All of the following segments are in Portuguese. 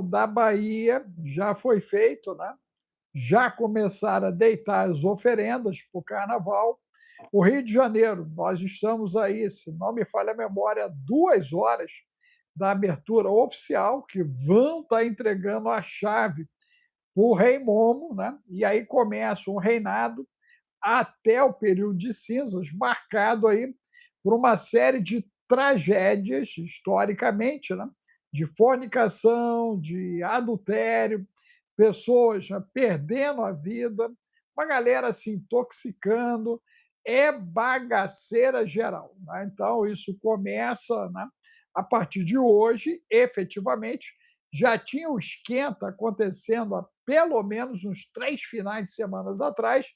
da Bahia já foi feito, né? Já começaram a deitar as oferendas para o carnaval. O Rio de Janeiro, nós estamos aí, se não me falha a memória, 2 horas da abertura oficial, que vão estar entregando a chave para o Rei Momo, né? E aí começa um reinado até o período de cinzas, marcado aí por uma série de tragédias, historicamente, né? De fornicação, de adultério, pessoas, né, perdendo a vida, uma galera se intoxicando, é bagaceira geral. Né? Então, isso começa, né, a partir de hoje, efetivamente, já tinha um esquenta acontecendo há pelo menos uns 3 finais de semana atrás,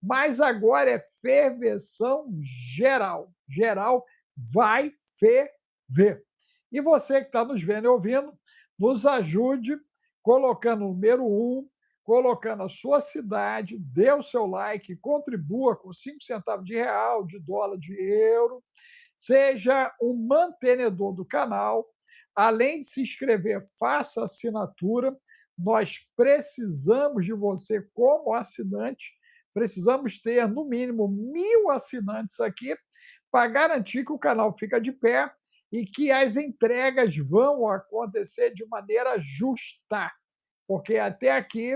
mas agora é ferveção geral. Geral vai ferver. E você que está nos vendo e ouvindo, nos ajude colocando o número 1, colocando a sua cidade, dê o seu like, contribua com 5 centavos de real, de dólar, de euro, seja um mantenedor do canal. Além de se inscrever, faça assinatura. Nós precisamos de você como assinante. Precisamos ter, no mínimo, 1.000 assinantes aqui para garantir que o canal fica de pé e que as entregas vão acontecer de maneira justa, porque até aqui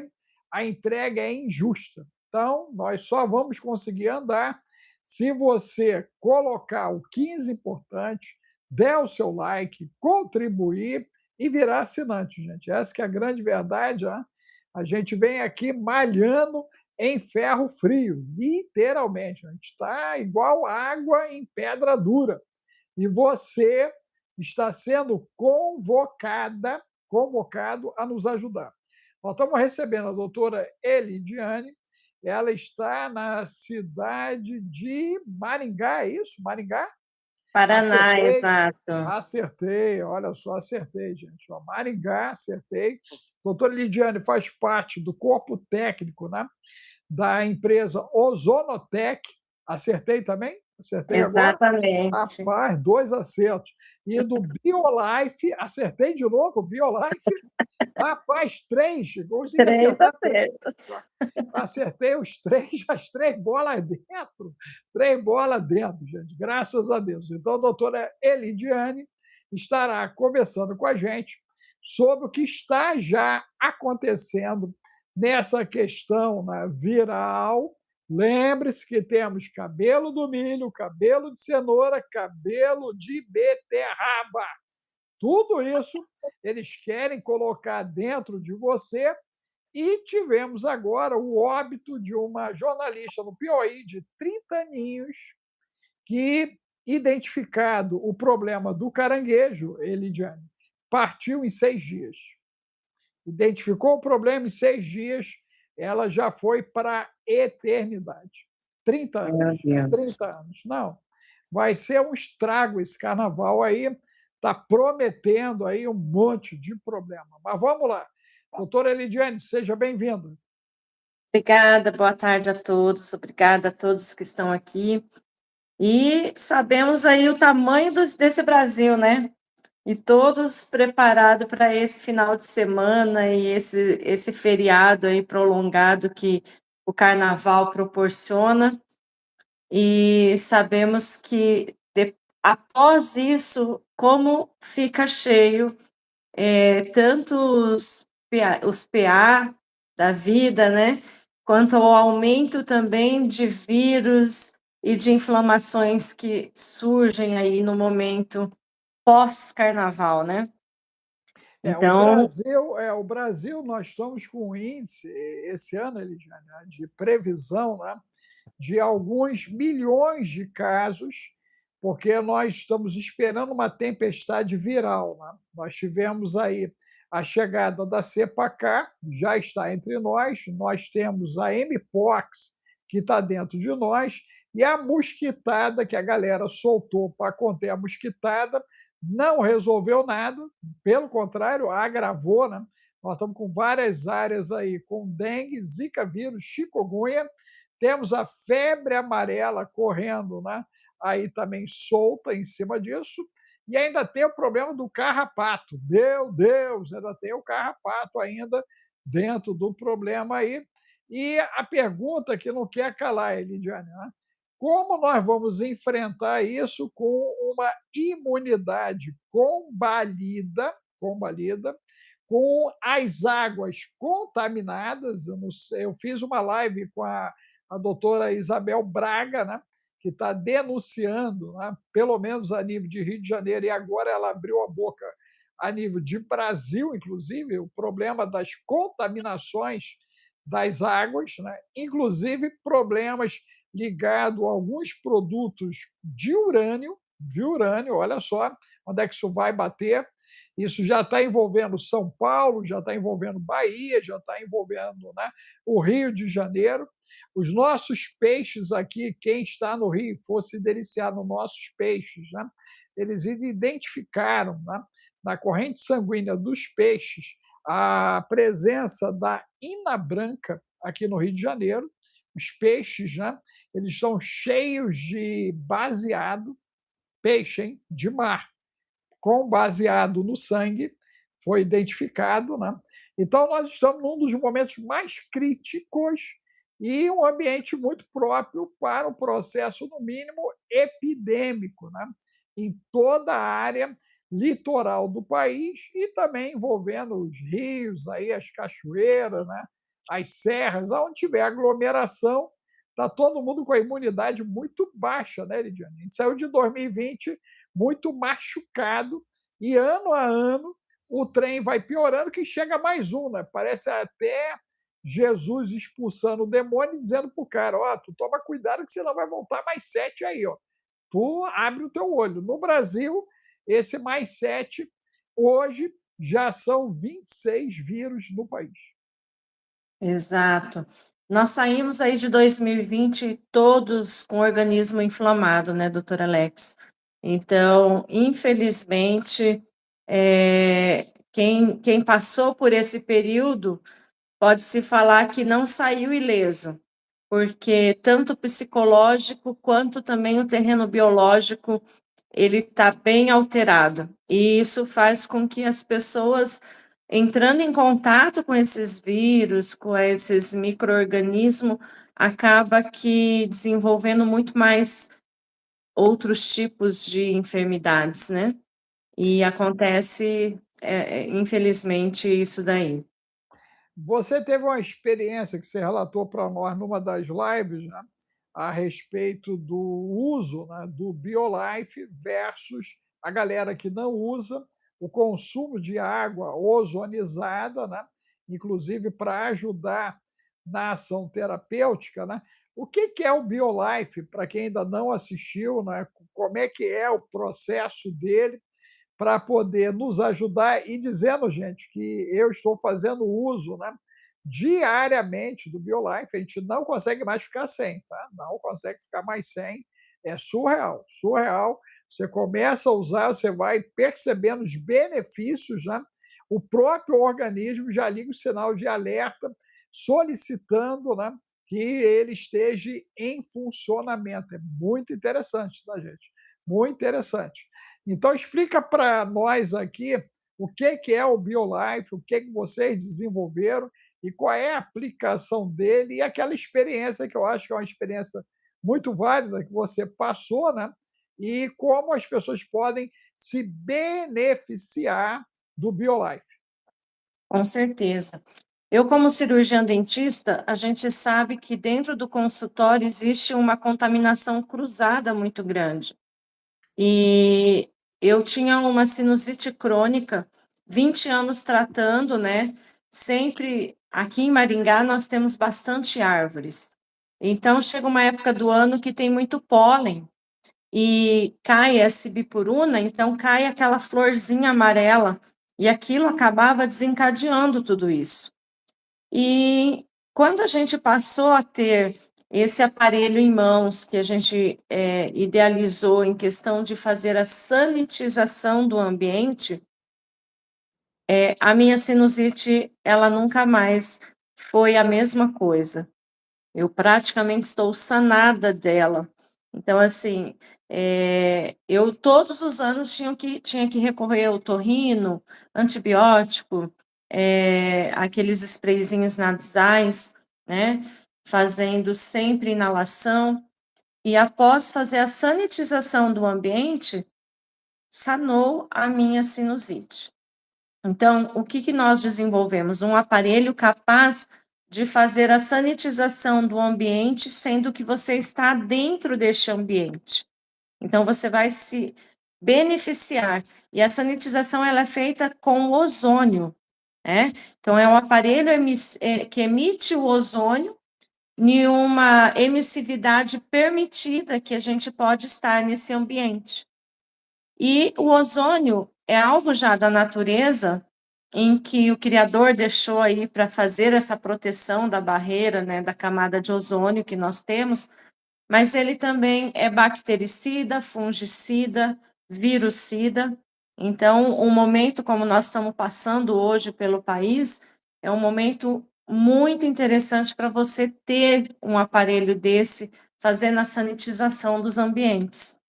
a entrega é injusta. Então, nós só vamos conseguir andar se você colocar o 15 importante, der o seu like, contribuir e virar assinante, gente. Essa que é a grande verdade. Né? A gente vem aqui malhando em ferro frio, literalmente. A gente está igual água em pedra dura. E você está sendo convocado a nos ajudar. Nós estamos recebendo a doutora Elidiane, ela está na cidade de Maringá, é isso? Maringá? Paraná, Acertei, exato. acertei, olha só, acertei, gente. Ó, Maringá, acertei. Doutora Lidiane faz parte do corpo técnico, né, da empresa Ozonotec. Acertei também? Acertei agora? Exatamente. Rapaz, 2 acertos. E do BioLife, acertei de novo, BioLife. Rapaz, 3, consegui Três acertar 3. acertos. Acertei os 3, as 3 bolas dentro. 3 bolas dentro, gente, graças a Deus. Então, a doutora Elidiane estará conversando com a gente sobre o que está já acontecendo nessa questão, né, viral. Lembre-se que temos cabelo do milho, cabelo de cenoura, cabelo de beterraba. Tudo isso eles querem colocar dentro de você. E tivemos agora o óbito de uma jornalista no Piauí de 30 aninhos que, identificado o problema do caranguejo, Elidiane, partiu em 6 dias. Identificou o problema em 6 dias, ela já foi para a eternidade. 30 Meu anos. Deus. 30 anos. Não. Vai ser um estrago esse carnaval aí. Está prometendo aí um monte de problema. Mas vamos lá. Doutora Elidiane, seja bem-vinda. Obrigada, boa tarde a todos. Obrigada a todos que estão aqui. E sabemos aí o tamanho desse Brasil, né? E todos preparados para esse final de semana e esse feriado aí prolongado que o carnaval proporciona. E sabemos que após isso, como fica cheio, tanto os PA da vida, né, quanto ao aumento também de vírus e de inflamações que surgem aí no momento pós-carnaval, né? O Então, Brasil, nós estamos com um índice esse ano, Elidiane, né, de previsão, né, de alguns milhões de casos, porque nós estamos esperando uma tempestade viral. Né? Nós tivemos aí a chegada da cepa K, já está entre nós temos a Mpox, que está dentro de nós, e a mosquitada, que a galera soltou para conter a mosquitada, não resolveu nada, pelo contrário, agravou. Né? Nós estamos com várias áreas aí com dengue, zika vírus, chikungunya, temos a febre amarela correndo, né, aí também solta em cima disso, E ainda tem o problema do carrapato. Meu Deus, ainda tem o carrapato ainda dentro do problema aí. E a pergunta que não quer calar, Elidiane, né? Como nós vamos enfrentar isso com uma imunidade combalida, com as águas contaminadas? Eu não sei, eu fiz uma live com a doutora Isabel Braga, né, que está denunciando, né, pelo menos a nível de Rio de Janeiro, e agora ela abriu a boca a nível de Brasil, inclusive, o problema das contaminações das águas, né, inclusive problemas ligados a alguns produtos de urânio, olha só onde é que isso vai bater. Isso já está envolvendo São Paulo, já está envolvendo Bahia, já está envolvendo, né, o Rio de Janeiro. Os nossos peixes aqui, quem está no Rio for se deliciar nos nossos peixes, né, eles identificaram, né, na corrente sanguínea dos peixes a presença da ina branca aqui no Rio de Janeiro. Os peixes, né, eles estão cheios de baseado, peixe, hein, de mar, com baseado no sangue, foi identificado, né? Então, nós estamos num dos momentos mais críticos e um ambiente muito próprio para o processo, no mínimo, epidêmico, né? Em toda a área litoral do país e também envolvendo os rios, aí, as cachoeiras, né? As serras, onde tiver aglomeração, está todo mundo com a imunidade muito baixa, né, Lidiane? A gente saiu de 2020 muito machucado e ano a ano o trem vai piorando que chega mais um, né? Parece até Jesus expulsando o demônio e dizendo para o cara, ó, tu toma cuidado que senão vai voltar mais 7 aí, ó. Tu abre o teu olho. No Brasil, esse mais 7, hoje já são 26 vírus no país. Exato. Nós saímos aí de 2020 todos com o organismo inflamado, né, doutor Alex? Então, infelizmente, quem passou por esse período pode-se falar que não saiu ileso, porque tanto o psicológico quanto também o terreno biológico ele está bem alterado. E isso faz com que as pessoas, entrando em contato com esses vírus, com esses micro-organismos, acaba que desenvolvendo muito mais outros tipos de enfermidades, né? E acontece, infelizmente, isso daí. Você teve uma experiência que você relatou para nós numa das lives, né, a respeito do uso, né, do BioLife versus a galera que não usa, o consumo de água ozonizada, né, inclusive para ajudar na ação terapêutica. Né? O que é o BioLife, para quem ainda não assistiu, né, como é que é o processo dele, para poder nos ajudar e dizendo, gente, que eu estou fazendo uso, né, diariamente do BioLife, a gente não consegue mais ficar sem, tá? Não consegue ficar mais sem, é surreal, surreal. Você começa a usar, você vai percebendo os benefícios, né? O próprio organismo já liga o sinal de alerta, solicitando, né, que ele esteja em funcionamento. É muito interessante, tá, gente? Muito interessante. Então, explica para nós aqui o que é o BioLife, o que vocês desenvolveram e qual é a aplicação dele e aquela experiência que eu acho que é uma experiência muito válida que você passou, né? E como as pessoas podem se beneficiar do BioLife. Com certeza. Eu, como cirurgiã dentista, a gente sabe que dentro do consultório existe uma contaminação cruzada muito grande. E eu tinha uma sinusite crônica, 20 anos tratando, né? Sempre aqui em Maringá nós temos bastante árvores. Então chega uma época do ano que tem muito pólen e cai a sibipuruna, então cai aquela florzinha amarela e aquilo acabava desencadeando tudo isso. E quando a gente passou a ter esse aparelho em mãos, que a gente idealizou em questão de fazer a sanitização do ambiente, a minha sinusite, ela nunca mais foi a mesma coisa. Eu praticamente estou sanada dela. Então, assim, eu todos os anos tinha que recorrer ao otorrino, antibiótico, aqueles sprayzinhos nasais, né? Fazendo sempre inalação. E após fazer a sanitização do ambiente, sanou a minha sinusite. Então, o que nós desenvolvemos? Um aparelho capaz de fazer a sanitização do ambiente, sendo que você está dentro deste ambiente. Então, você vai se beneficiar. E a sanitização ela é feita com ozônio, né? Então, é um aparelho que emite o ozônio em uma emissividade permitida que a gente pode estar nesse ambiente. E o ozônio é algo já da natureza em que o Criador deixou aí para fazer essa proteção da barreira, né, da camada de ozônio que nós temos, mas ele também é bactericida, fungicida, virucida. Então, um momento como nós estamos passando hoje pelo país, é um momento muito interessante para você ter um aparelho desse, fazendo a sanitização dos ambientes.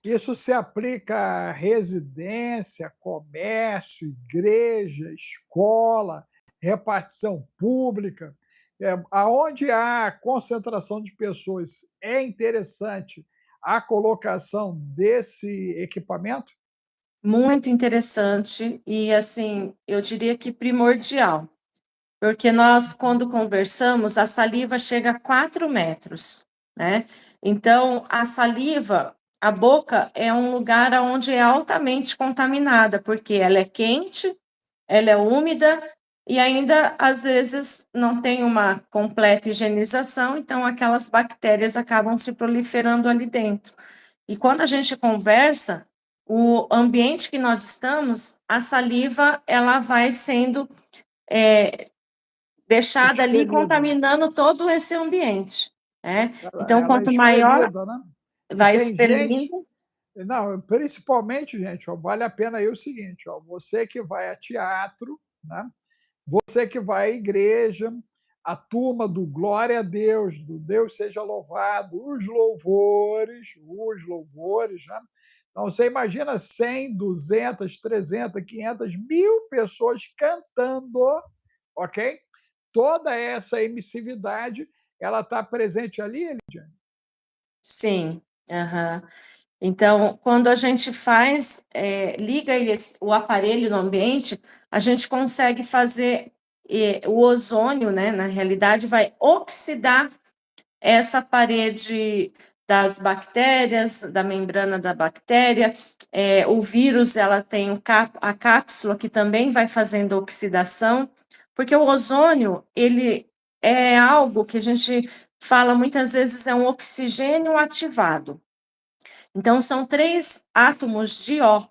Isso se aplica a residência, comércio, igreja, escola, repartição pública. Aonde há concentração de pessoas, é interessante a colocação desse equipamento? Muito interessante e, assim, eu diria que primordial, porque nós, quando conversamos, a saliva chega a 4 metros, né? Então, a saliva, a boca é um lugar onde é altamente contaminada, porque ela é quente, ela é úmida e ainda, às vezes, não tem uma completa higienização, então aquelas bactérias acabam se proliferando ali dentro. E quando a gente conversa, o ambiente que nós estamos, a saliva, ela vai sendo deixada ali, Expelida. contaminando todo esse ambiente, né? Então, Ela é quanto maior expelida, né? E vai tem gente, expelindo, não, principalmente, gente, ó, vale a pena aí o seguinte, ó, você que vai a teatro, né? Você que vai à igreja, a turma do glória a Deus, do Deus seja louvado, os louvores, né? Então você imagina 100, 200, 300, 500, 1000 pessoas cantando, ok? Toda essa emissividade, ela está presente ali, Elidiane? sim, aham. Então, quando a gente faz, liga o aparelho no ambiente, a gente consegue fazer o ozônio, né? Na realidade, vai oxidar essa parede das bactérias, da membrana da bactéria. O vírus, ela tem a cápsula que também vai fazendo oxidação, porque o ozônio, ele é algo que a gente fala muitas vezes é um oxigênio ativado. Então, são 3 átomos de O.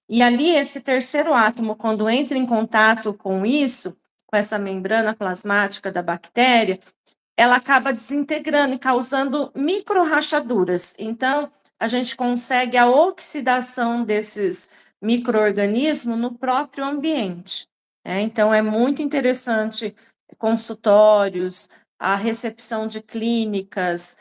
E ali, esse terceiro átomo, quando entra em contato com isso, com essa membrana plasmática da bactéria, ela acaba desintegrando e causando micro-rachaduras. Então, a gente consegue a oxidação desses micro-organismos no próprio ambiente. Então, é muito interessante consultórios, a recepção de clínicas,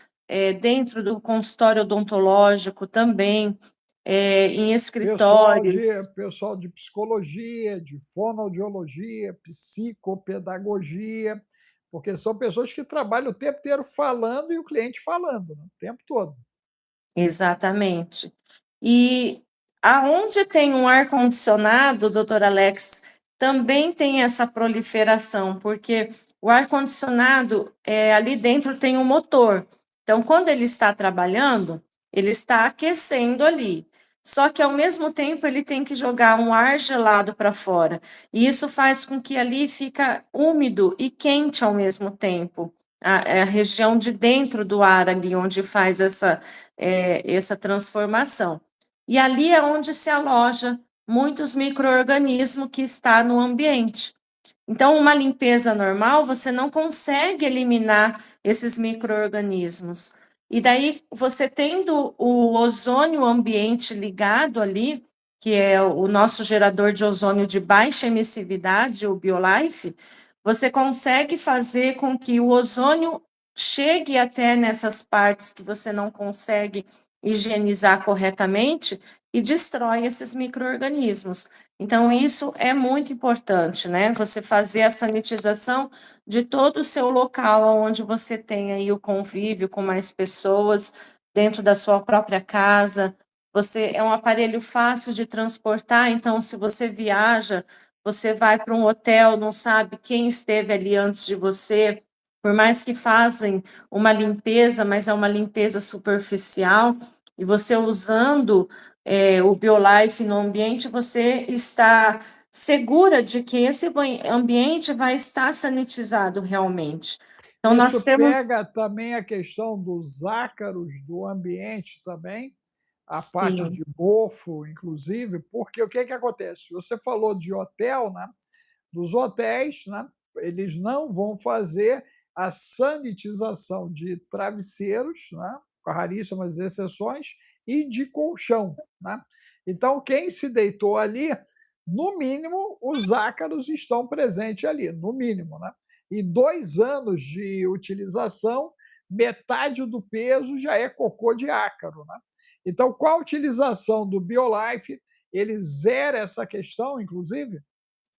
dentro do consultório odontológico também, em Pessoal escritório. de, pessoal de psicologia, de fonoaudiologia, psicopedagogia, porque são pessoas que trabalham o tempo inteiro falando e o cliente falando, né, o tempo todo. Exatamente. E aonde tem um ar-condicionado, doutor Alex, também tem essa proliferação, porque o ar-condicionado, ali dentro tem um motor. Então, quando ele está trabalhando, ele está aquecendo ali. Só que, ao mesmo tempo, ele tem que jogar um ar gelado para fora. E isso faz com que ali fica úmido e quente ao mesmo tempo. A região de dentro do ar ali, onde faz essa transformação. E ali é onde se aloja muitos micro-organismos que está no ambiente. Então, uma limpeza normal, você não consegue eliminar esses micro-organismos. E daí, você tendo o ozônio ambiente ligado ali, que é o nosso gerador de ozônio de baixa emissividade, o BioLife, você consegue fazer com que o ozônio chegue até nessas partes que você não consegue higienizar corretamente e destrói esses micro-organismos. Então, isso é muito importante, né? Você fazer a sanitização de todo o seu local onde você tem aí o convívio com mais pessoas, dentro da sua própria casa. Você é um aparelho fácil de transportar, então, se você viaja, você vai para um hotel, não sabe quem esteve ali antes de você, por mais que fazem uma limpeza, mas é uma limpeza superficial, e você usando o BioLife no ambiente, você está segura de que esse ambiente vai estar sanitizado realmente. Então, Isso nós temos, pega também a questão dos ácaros do ambiente também, a parte sim, de mofo, inclusive, porque o que que acontece? Você falou de hotel, né? Dos hotéis, né? Eles não vão fazer a sanitização de travesseiros, né? Com raríssimas exceções, e de colchão, né? Então, quem se deitou ali, no mínimo, os ácaros estão presentes ali, no mínimo, né? E 2 anos de utilização, metade do peso já é cocô de ácaro, né? Então, com a utilização do BioLife, ele zera essa questão, inclusive?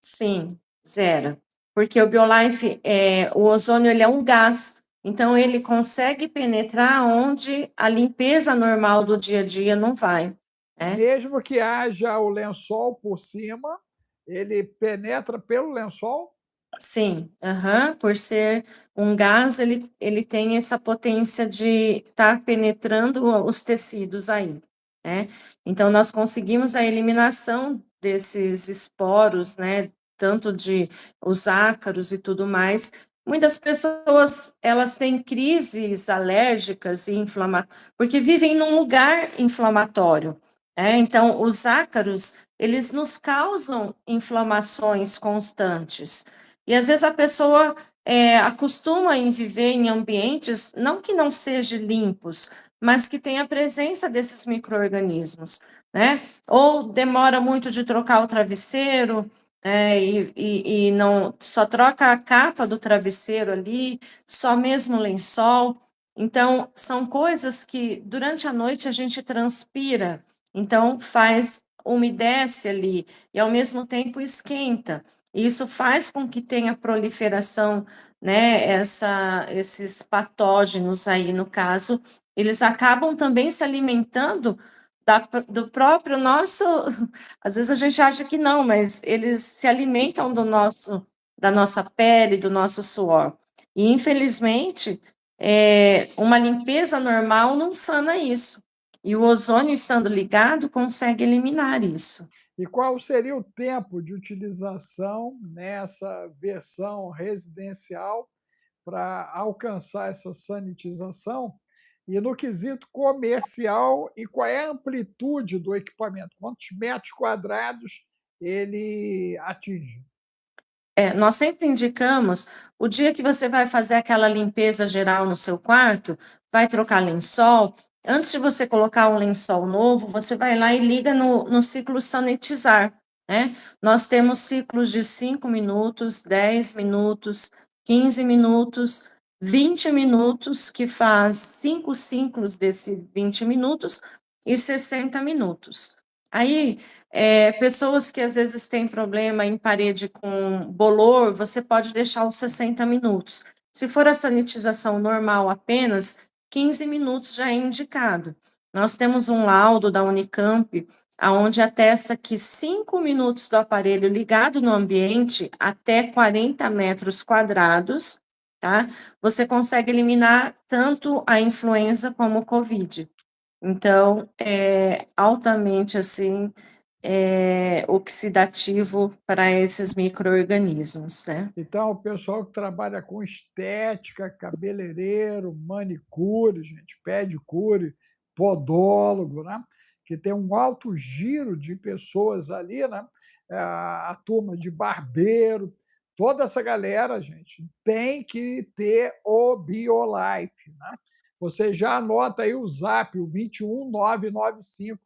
sim, zero. Porque o BioLife, o ozônio, ele é um gás, então ele consegue penetrar onde a limpeza normal do dia a dia não vai, né? Mesmo que haja o lençol por cima, ele penetra pelo lençol? Sim, aham, por ser um gás, ele tem essa potência de estar penetrando os tecidos aí, né? Então, nós conseguimos a eliminação desses esporos, né? Tanto de os ácaros e tudo mais. Muitas pessoas, elas têm crises alérgicas e inflamatórias, porque vivem num lugar inflamatório, né? Então, os ácaros, eles nos causam inflamações constantes. E às vezes a pessoa acostuma em viver em ambientes, não que não sejam limpos, mas que tem a presença desses micro-organismos, né? Ou demora muito de trocar o travesseiro, e não só troca a capa do travesseiro ali, só mesmo o lençol. Então, são coisas que durante a noite a gente transpira, então umedece ali e ao mesmo tempo esquenta. Isso faz com que tenha proliferação, né, esses patógenos aí, no caso, eles acabam também se alimentando do próprio nosso. Às vezes a gente acha que não, mas eles se alimentam da nossa pele, do nosso suor. E, infelizmente, uma limpeza normal não sana isso. E o ozônio, estando ligado, consegue eliminar isso. E qual seria o tempo de utilização nessa versão residencial para alcançar essa sanitização? E no quesito comercial, e qual é a amplitude do equipamento? Quantos metros quadrados ele atinge? Nós sempre indicamos, o dia que você vai fazer aquela limpeza geral no seu quarto, vai trocar lençol, antes de você colocar um lençol novo, você vai lá e liga no ciclo sanitizar, né? Nós temos ciclos de 5 minutos, 10 minutos, 15 minutos, 20 minutos, que faz 5 ciclos desse 20 minutos e 60 minutos. Aí, pessoas que às vezes têm problema em parede com bolor, você pode deixar os 60 minutos. Se for a sanitização normal apenas, 15 minutos já é indicado. Nós temos um laudo da Unicamp, aonde atesta que 5 minutos do aparelho ligado no ambiente até 40 metros quadrados, tá? Você consegue eliminar tanto a influenza como o Covid. Então, é altamente, assim, oxidativo para esses micro-organismos, né. Então, o pessoal que trabalha com estética, cabeleireiro, manicure, gente, pedicure, podólogo, né? Que tem um alto giro de pessoas ali, né? A turma de barbeiro, toda essa galera, gente, tem que ter o BioLife, né? Você já anota aí o zap, o 21995,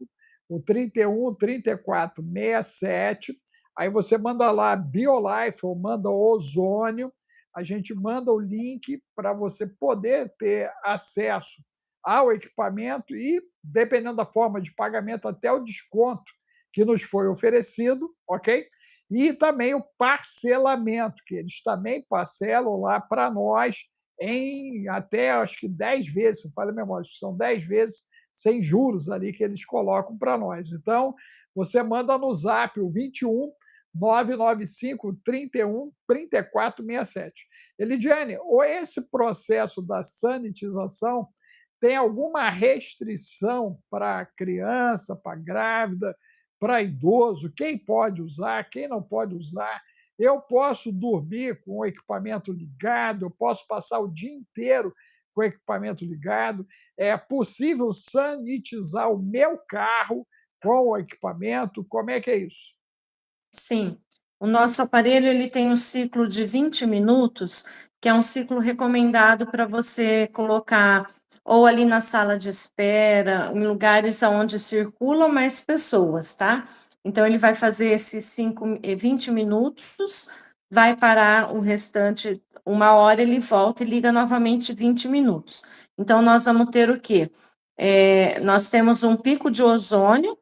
o 31 34 67. Aí você manda lá BioLife ou manda ozônio, a gente manda o link para você poder ter acesso ao equipamento e, dependendo da forma de pagamento, até o desconto que nos foi oferecido, ok? E também o parcelamento, que eles também parcelam lá para nós em até, acho que 10 vezes, se não falha a memória, são 10 vezes sem juros ali que eles colocam para nós. Então, você manda no zap o 21 995 31 3467. Elidiane, ou esse processo da sanitização tem alguma restrição para criança, para grávida, para idoso? Quem pode usar, quem não pode usar? Eu posso dormir com o equipamento ligado, eu posso passar o dia inteiro com o equipamento ligado. É possível sanitizar o meu carro com o equipamento? Como é que é isso? Sim, o nosso aparelho ele tem um ciclo de 20 minutos, que é um ciclo recomendado para você colocar ou ali na sala de espera, em lugares onde circulam mais pessoas, tá? Então ele vai fazer esses 20 minutos, vai parar o restante 1 hora, ele volta e liga novamente 20 minutos. Então nós vamos ter o quê? Nós temos um pico de ozônio.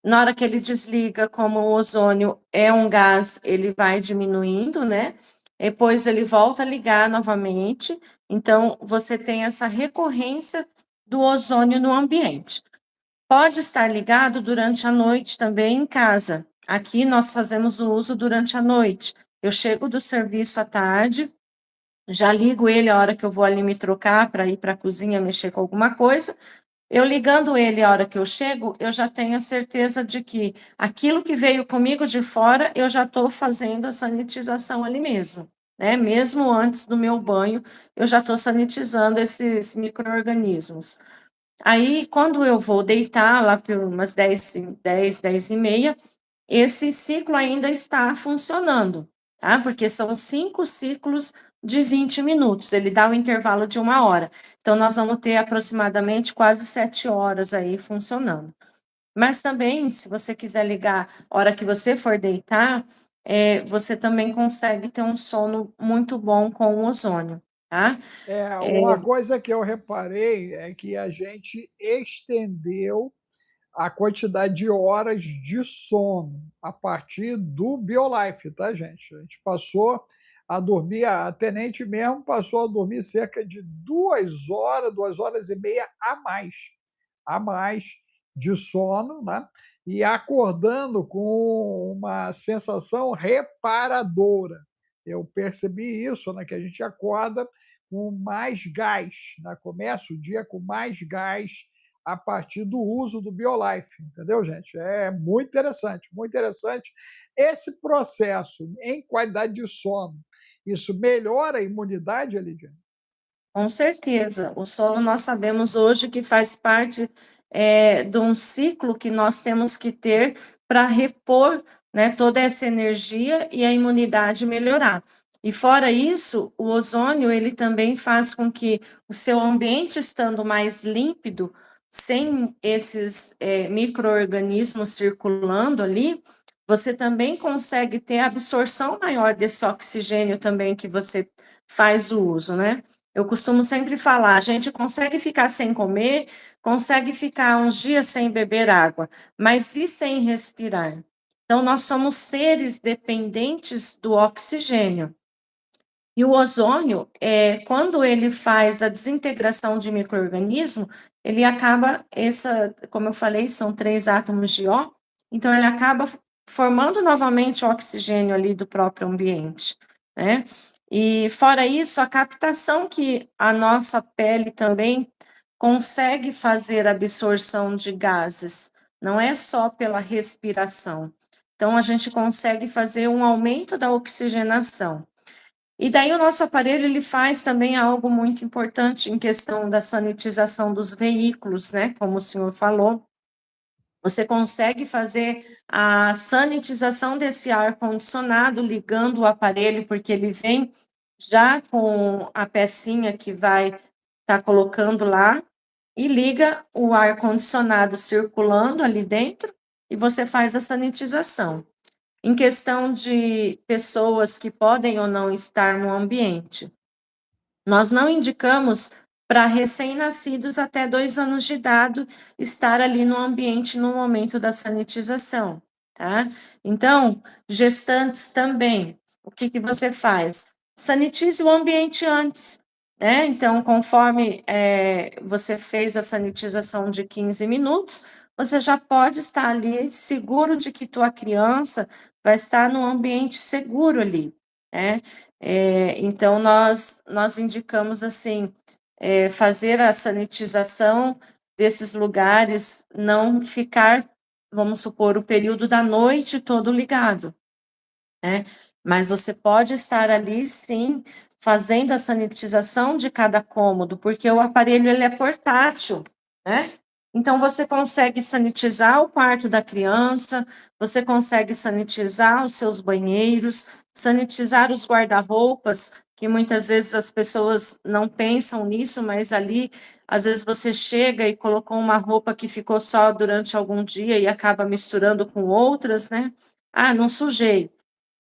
Na hora que ele desliga, como o ozônio é um gás, ele vai diminuindo, né? Depois ele volta a ligar novamente. Então, você tem essa recorrência do ozônio no ambiente. Pode estar ligado durante a noite também em casa. Aqui nós fazemos o uso durante a noite. Eu chego do serviço à tarde, já ligo ele a hora que eu vou ali me trocar para ir para a cozinha mexer com alguma coisa. Eu ligando ele a hora que eu chego, eu já tenho a certeza de que aquilo que veio comigo de fora, eu já estou fazendo a sanitização ali mesmo, né? Mesmo antes do meu banho, eu já estou sanitizando esses micro-organismos. Aí, quando eu vou deitar lá por umas 10h30, esse ciclo ainda está funcionando, tá? Porque são 5 ciclos de 20 minutos, ele dá o intervalo de 1 hora. Então, nós vamos ter aproximadamente quase 7 horas aí funcionando. Mas também, se você quiser ligar a hora que você for deitar, você também consegue ter um sono muito bom com o ozônio, tá? Uma coisa que eu reparei é que a gente estendeu a quantidade de horas de sono a partir do BioLife, tá, gente? A gente passou a dormir, a tenente mesmo passou a dormir cerca de 2 horas, 2 horas e meia a mais de sono, né? E acordando com uma sensação reparadora. Eu percebi isso, né? Que a gente acorda com mais gás, né? Começa o dia com mais gás a partir do uso do BioLife, entendeu, gente? É muito interessante, muito interessante. Esse processo em qualidade de sono, isso melhora a imunidade, Lidiane? Com certeza. O sono nós sabemos hoje que faz parte, de um ciclo que nós temos que ter para repor, né, toda essa energia e a imunidade melhorar. E fora isso, o ozônio ele também faz com que o seu ambiente estando mais límpido, sem esses, micro-organismos circulando ali, você também consegue ter absorção maior desse oxigênio também que você faz o uso, né. Eu costumo sempre falar, a gente consegue ficar sem comer, consegue ficar uns dias sem beber água, mas e sem respirar? Então, nós somos seres dependentes do oxigênio. E o ozônio, quando ele faz a desintegração de micro-organismo, ele acaba, como eu falei, são 3 átomos de O, então ele acaba formando novamente o oxigênio ali do próprio ambiente, né? E fora isso, a captação que a nossa pele também consegue fazer absorção de gases, não é só pela respiração. Então, a gente consegue fazer um aumento da oxigenação. E daí o nosso aparelho ele faz também algo muito importante em questão da sanitização dos veículos, né, como o senhor falou. Você consegue fazer a sanitização desse ar-condicionado ligando o aparelho, porque ele vem já com a pecinha que vai estar colocando lá, e liga o ar-condicionado circulando ali dentro, e você faz a sanitização. em questão de pessoas que podem ou não estar no ambiente. Nós não indicamos para recém-nascidos até 2 anos de idade estar ali no ambiente no momento da sanitização, tá? Então, gestantes também, o que que você faz? Sanitize o ambiente antes, né? Então, conforme você fez a sanitização de 15 minutos, você já pode estar ali seguro de que tua criança vai estar num ambiente seguro ali, né? Então, nós indicamos, assim, fazer a sanitização desses lugares, não ficar, vamos supor, o período da noite todo ligado, né? Mas você pode estar ali, sim, fazendo a sanitização de cada cômodo, porque o aparelho ele é portátil, né? Então, você consegue sanitizar o quarto da criança, você consegue sanitizar os seus banheiros, sanitizar os guarda-roupas, que muitas vezes as pessoas não pensam nisso, mas ali, às vezes você chega e colocou uma roupa que ficou só durante algum dia e acaba misturando com outras, né? Ah, não sujei,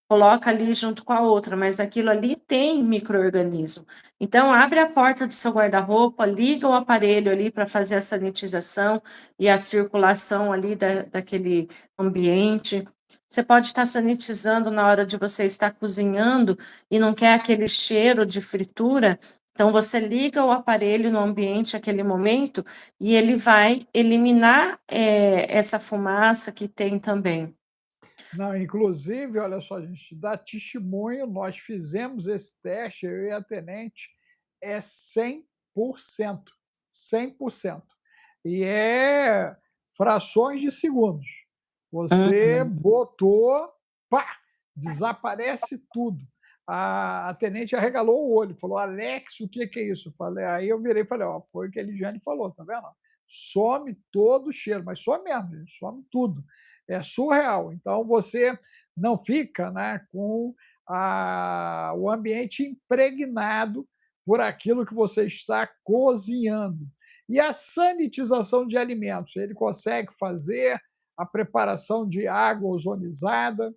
coloca ali junto com a outra, mas aquilo ali tem micro-organismo. Então, abre a porta do seu guarda-roupa, liga o aparelho ali para fazer a sanitização e a circulação ali daquele ambiente. Você pode estar sanitizando na hora de você estar cozinhando e não quer aquele cheiro de fritura, então você liga o aparelho no ambiente naquele momento e ele vai eliminar essa fumaça que tem também. Não, inclusive, olha só, a gente dá testemunho, nós fizemos esse teste, eu e a tenente, é 100%, 100%. E é frações de segundos. Você Uhum. botou, pá, desaparece tudo. A tenente arregalou o olho, falou: Alex, o que é isso? Aí eu virei e falei: ó, foi o que a Eliane falou, tá vendo? Some todo o cheiro, mas some mesmo, gente, some tudo. É surreal. Então você não fica, né, com o ambiente impregnado por aquilo que você está cozinhando. E a sanitização de alimentos, ele consegue fazer a preparação de água ozonizada?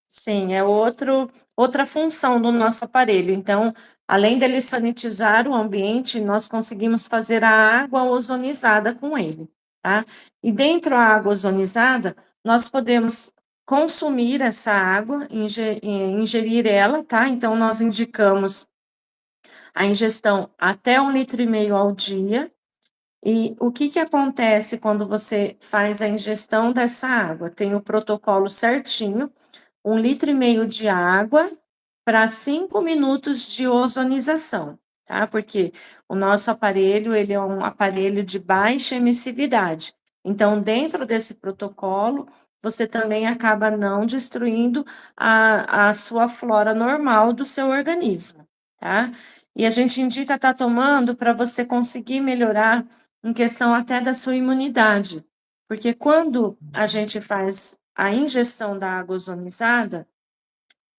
Sim, é outra função do nosso aparelho. Então, além dele sanitizar o ambiente, nós conseguimos fazer a água ozonizada com ele, tá? E dentro da água ozonizada, nós podemos consumir essa água, ingerir ela, tá? Então, nós indicamos a ingestão até 1,5 litro ao dia. E o que que acontece quando você faz a ingestão dessa água? Tem o protocolo certinho, 1,5 litro de água para 5 minutos de ozonização, tá? Porque o nosso aparelho, ele é um aparelho de baixa emissividade. Então, dentro desse protocolo, você também acaba não destruindo a sua flora normal do seu organismo, tá? E a gente indica estar tomando para você conseguir melhorar em questão até da sua imunidade. Porque quando a gente faz a ingestão da água ozonizada,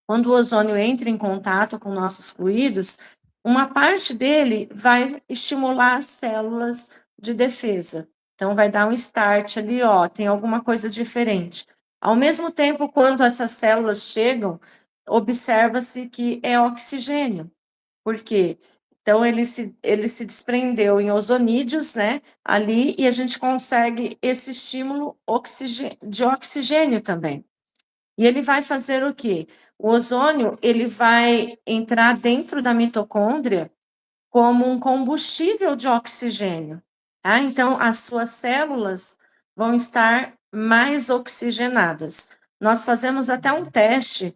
quando o ozônio entra em contato com nossos fluidos, uma parte dele vai estimular as células de defesa. Então, vai dar um start ali, ó, tem alguma coisa diferente. Ao mesmo tempo, quando essas células chegam, observa-se que é oxigênio. Por quê? Então, ele se desprendeu em ozonídeos, né, ali, e a gente consegue esse estímulo de oxigênio também. E ele vai fazer o quê? O ozônio, ele vai entrar dentro da mitocôndria como um combustível de oxigênio, tá? Então, as suas células vão estar mais oxigenadas. Nós fazemos até um teste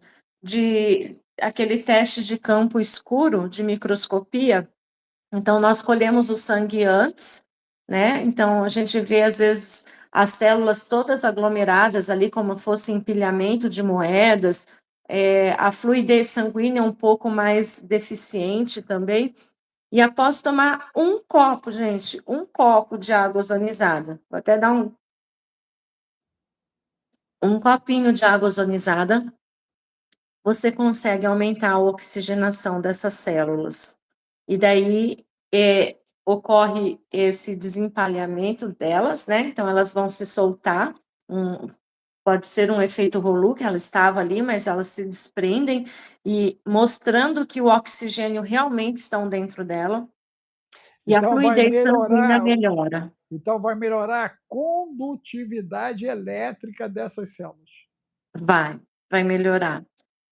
aquele teste de campo escuro de microscopia. Então, nós colhemos o sangue antes, né? Então, a gente vê, às vezes, as células todas aglomeradas ali, como fosse empilhamento de moedas, a fluidez sanguínea um pouco mais deficiente também. E após tomar um copo, gente, um copo de água ozonizada, vou até dar um copinho de água ozonizada, você consegue aumentar a oxigenação dessas células. E daí ocorre esse desempalhamento delas, né? Então elas vão se soltar, pode ser um efeito Rolu, que ela estava ali, mas elas se desprendem e mostrando que o oxigênio realmente estão dentro dela, e a Então vai fluidez sanguínea melhorar, melhora. então vai melhorar a condutividade elétrica dessas células. Vai melhorar.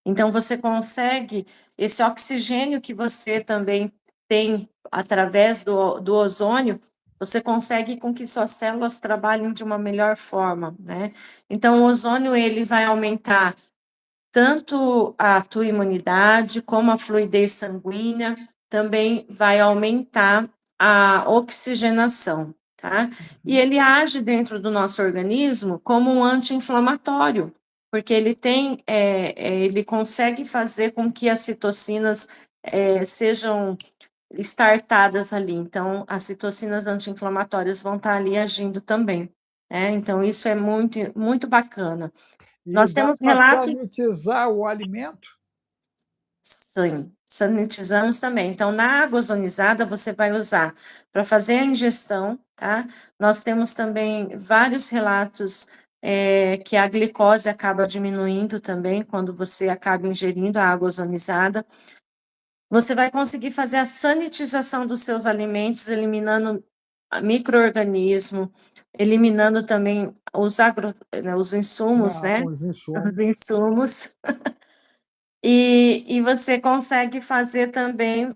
Então você consegue esse oxigênio que você também tem através do ozônio, você consegue com que suas células trabalhem de uma melhor forma, né? Então o ozônio ele vai aumentar tanto a tua imunidade como a fluidez sanguínea, também vai aumentar a oxigenação, tá? E ele age dentro do nosso organismo como um anti-inflamatório, porque ele ele consegue fazer com que as citocinas sejam startadas ali. Então, as citocinas anti-inflamatórias vão estar ali agindo também, né? Então, isso é muito, muito bacana. E Nós dá temos para relatos. sanitizar o alimento? Sim, sanitizamos também. Então, na água ozonizada, você vai usar para fazer a ingestão, tá? Nós temos também vários relatos que a glicose acaba diminuindo também quando você acaba ingerindo a água ozonizada. Você vai conseguir fazer a sanitização dos seus alimentos, eliminando micro-organismo, eliminando também os insumos, Não, né? os Os insumos. insumos. E você consegue fazer também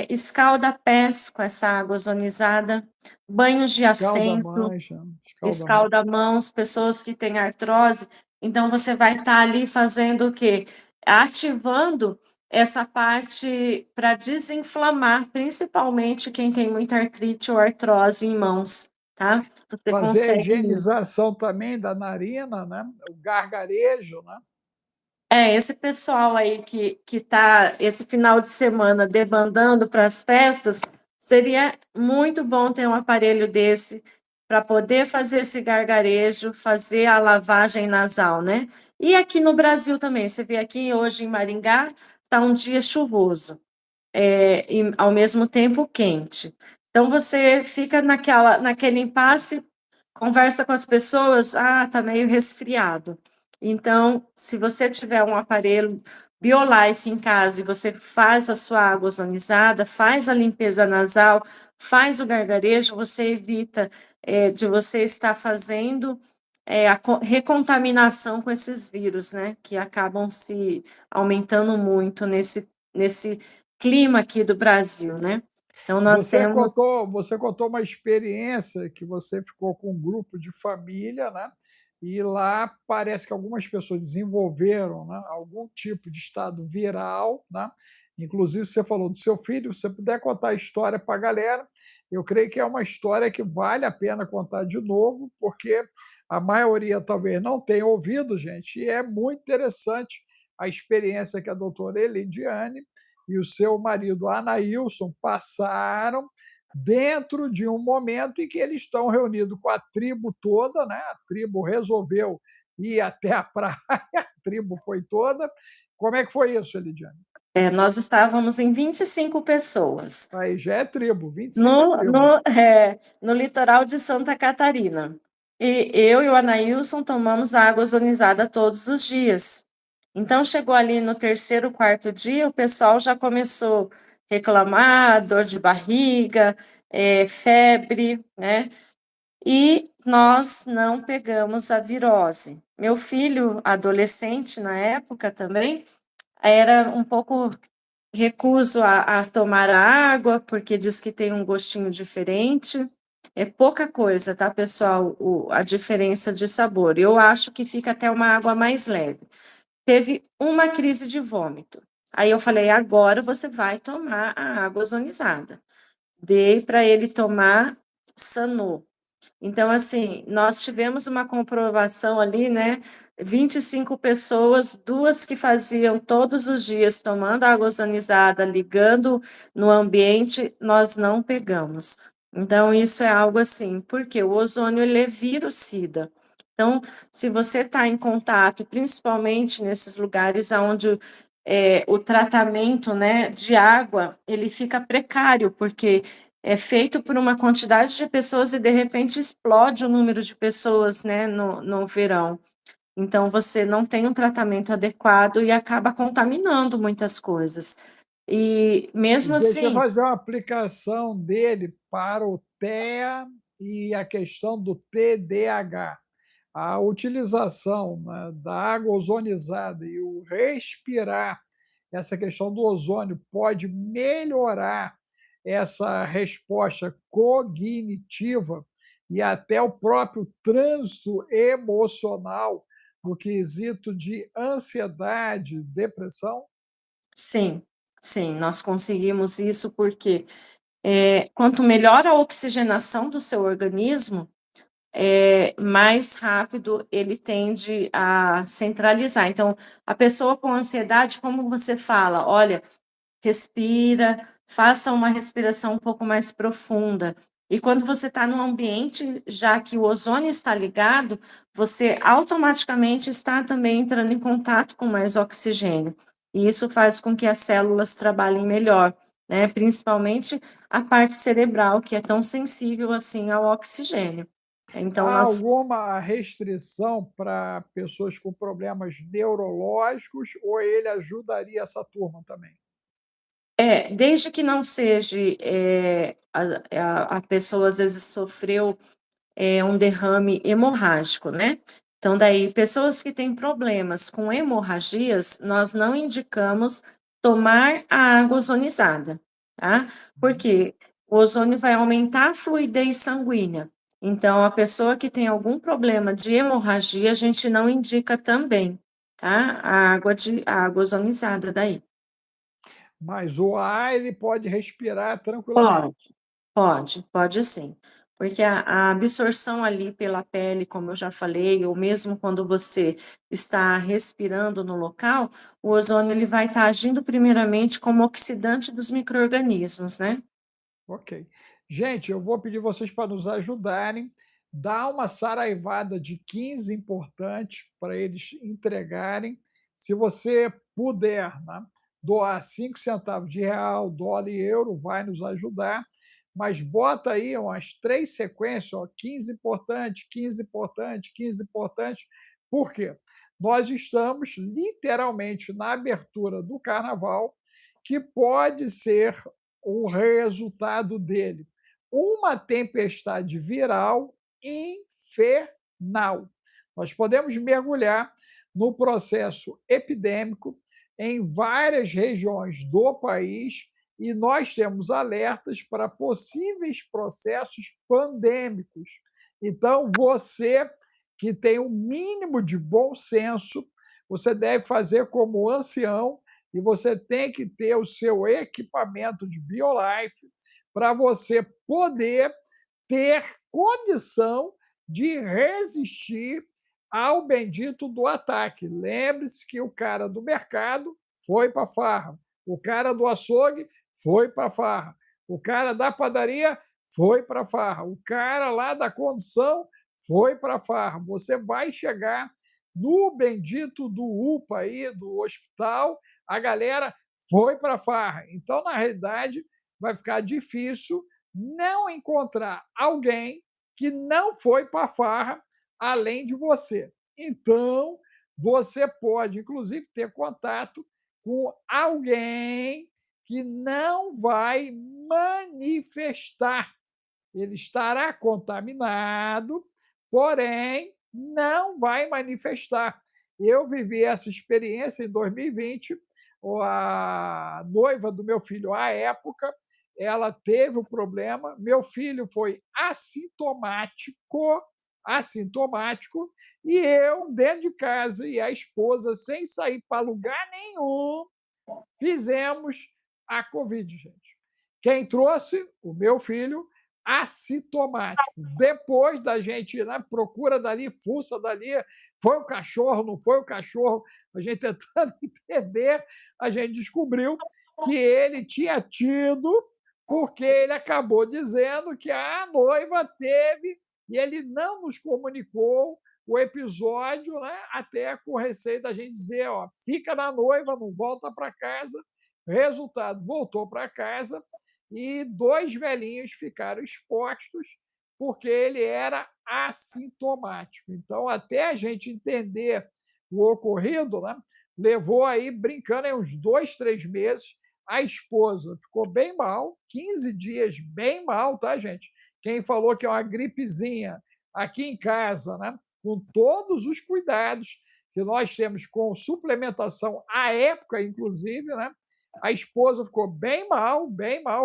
escalda-pés com essa água ozonizada, banhos de assento, Escalda-mancha, escalda-mão. escalda-mãos, pessoas que têm artrose. Então, você vai estar ali fazendo o quê? Ativando essa parte para desinflamar, principalmente quem tem muita artrite ou artrose em mãos, tá? Você Fazer a consegue isso. higienização também da narina, né? O gargarejo, né? Esse pessoal aí que tá esse final de semana debandando para as festas, seria muito bom ter um aparelho desse para poder fazer esse gargarejo, fazer a lavagem nasal, né? E aqui no Brasil também, você vê aqui hoje em Maringá, tá um dia chuvoso e ao mesmo tempo quente. Então você fica naquele impasse, conversa com as pessoas, tá meio resfriado. Então, se você tiver um aparelho BioLife em casa e você faz a sua água ozonizada, faz a limpeza nasal, faz o gargarejo, você evita de você estar fazendo a recontaminação com esses vírus, né? Que acabam se aumentando muito nesse clima aqui do Brasil, né? Então, nós temos. Você contou uma experiência que você ficou com um grupo de família, né? E lá parece que algumas pessoas desenvolveram, né, algum tipo de estado viral, né? Inclusive, você falou do seu filho, se você puder contar a história para a galera, eu creio que é uma história que vale a pena contar de novo, porque a maioria talvez não tenha ouvido, gente, e é muito interessante a experiência que a doutora Elidiane e o seu marido Anailson passaram dentro de um momento em que eles estão reunidos com a tribo toda, né? A tribo resolveu ir até a praia, a tribo foi toda. Como é que foi isso, Elidiane? Nós estávamos em 25 pessoas Aí já é tribo, 25 é no, tribo. no, é, no litoral de Santa Catarina. E eu e o Anailson tomamos água ozonizada todos os dias. Então, chegou ali no terceiro, quarto dia, o pessoal já começou a reclamar, dor de barriga, febre, né? E nós não pegamos a virose. Meu filho, adolescente na época também, era um pouco recuso a tomar a água, porque diz que tem um gostinho diferente. É pouca coisa, tá, pessoal? A diferença de sabor. Eu acho que fica até uma água mais leve. Teve uma crise de vômito. Aí eu falei: agora você vai tomar a água ozonizada. Dei para ele tomar, sanou. Então, assim, nós tivemos uma comprovação ali, né? 25 pessoas, duas que faziam todos os dias tomando água ozonizada, ligando no ambiente, nós não pegamos. Então, isso é algo assim, porque o ozônio ele é virucida. Então, se você está em contato, principalmente nesses lugares onde o tratamento, né, de água, ele fica precário, porque é feito por uma quantidade de pessoas e de repente explode o número de pessoas, né, no verão. Então você não tem um tratamento adequado e acaba contaminando muitas coisas. E E mesmo deixa eu assim fazer uma aplicação dele para o TEA e a questão do TDAH. A utilização, né, da água ozonizada e o respirar essa questão do ozônio pode melhorar essa resposta cognitiva e até o próprio trânsito emocional no quesito de ansiedade, depressão? sim, sim, nós conseguimos isso porque, quanto melhor a oxigenação do seu organismo, mais rápido ele tende a centralizar. Então, a pessoa com ansiedade, como você fala: "Olha, respira, faça uma respiração um pouco mais profunda". E quando você está num ambiente, já que o ozônio está ligado, você automaticamente está também entrando em contato com mais oxigênio. E isso faz com que as células trabalhem melhor, né? Principalmente a parte cerebral, que é tão sensível assim ao oxigênio. Então, Há nós alguma restrição para pessoas com problemas neurológicos ou ele ajudaria essa turma também? desde que não seja, a pessoa às vezes sofreu um derrame hemorrágico, né. Então daí, pessoas que têm problemas com hemorragias, nós não indicamos tomar a água ozonizada, tá. Uhum. Porque o ozônio vai aumentar a fluidez sanguínea, então a pessoa que tem algum problema de hemorragia, a gente não indica também, tá, a água ozonizada daí. Mas o ar ele pode respirar tranquilamente. Pode. Pode sim, porque a absorção ali pela pele, como eu já falei, ou mesmo quando você está respirando no local, o ozônio ele vai estar agindo primeiramente como oxidante dos micro-organismos, né. Ok. Gente, eu vou pedir vocês para nos ajudarem, dar uma saraivada de 15 importantes para eles entregarem. Se você puder, né, doar 5 centavos de real, dólar e euro, vai nos ajudar. Mas bota aí umas 3 sequências, ó, 15 importantes, 15 importantes, 15 importantes. Por quê? Nós estamos literalmente na abertura do carnaval, que pode ser o resultado dele, uma tempestade viral infernal. Nós podemos mergulhar no processo epidêmico em várias regiões do país e nós temos alertas para possíveis processos pandêmicos. Então, você que tem um mínimo de bom senso, você deve fazer como ancião e você tem que ter o seu equipamento de BioLife para você poder ter condição de resistir ao bendito do ataque. Lembre-se que o cara do mercado foi para a farra, o cara do açougue foi para a farra, o cara da padaria foi para a farra, o cara lá da condução foi para a farra. Você vai chegar no bendito do UPA aí, do hospital, a galera foi para a farra. Então, na realidade, vai ficar difícil não encontrar alguém que não foi para a farra além de você. Então, você pode, inclusive, ter contato com alguém que não vai manifestar. Ele estará contaminado, porém não vai manifestar. Eu vivi essa experiência em 2020. A noiva do meu filho, à época, ela teve o problema. Meu filho foi assintomático, e eu dentro de casa e a esposa sem sair para lugar nenhum fizemos a Covid, gente. Quem trouxe? O meu filho, assintomático. Depois da gente procura dali, fuça dali, foi o cachorro, não foi o cachorro, a gente tentando entender, a gente descobriu que ele tinha tido, porque ele acabou dizendo que a noiva teve e ele não nos comunicou o episódio, né, até com receio da gente dizer, ó, fica na noiva, não volta para casa. Resultado, voltou para casa e 2 velhinhos ficaram expostos porque ele era assintomático. Então, até a gente entender o ocorrido, né, levou aí, brincando, aí uns 2, 3 meses. A esposa ficou bem mal, 15 dias bem mal, tá, gente? Quem falou que é uma gripezinha aqui em casa, né, com todos os cuidados que nós temos com suplementação à época, inclusive, né? A esposa ficou bem mal,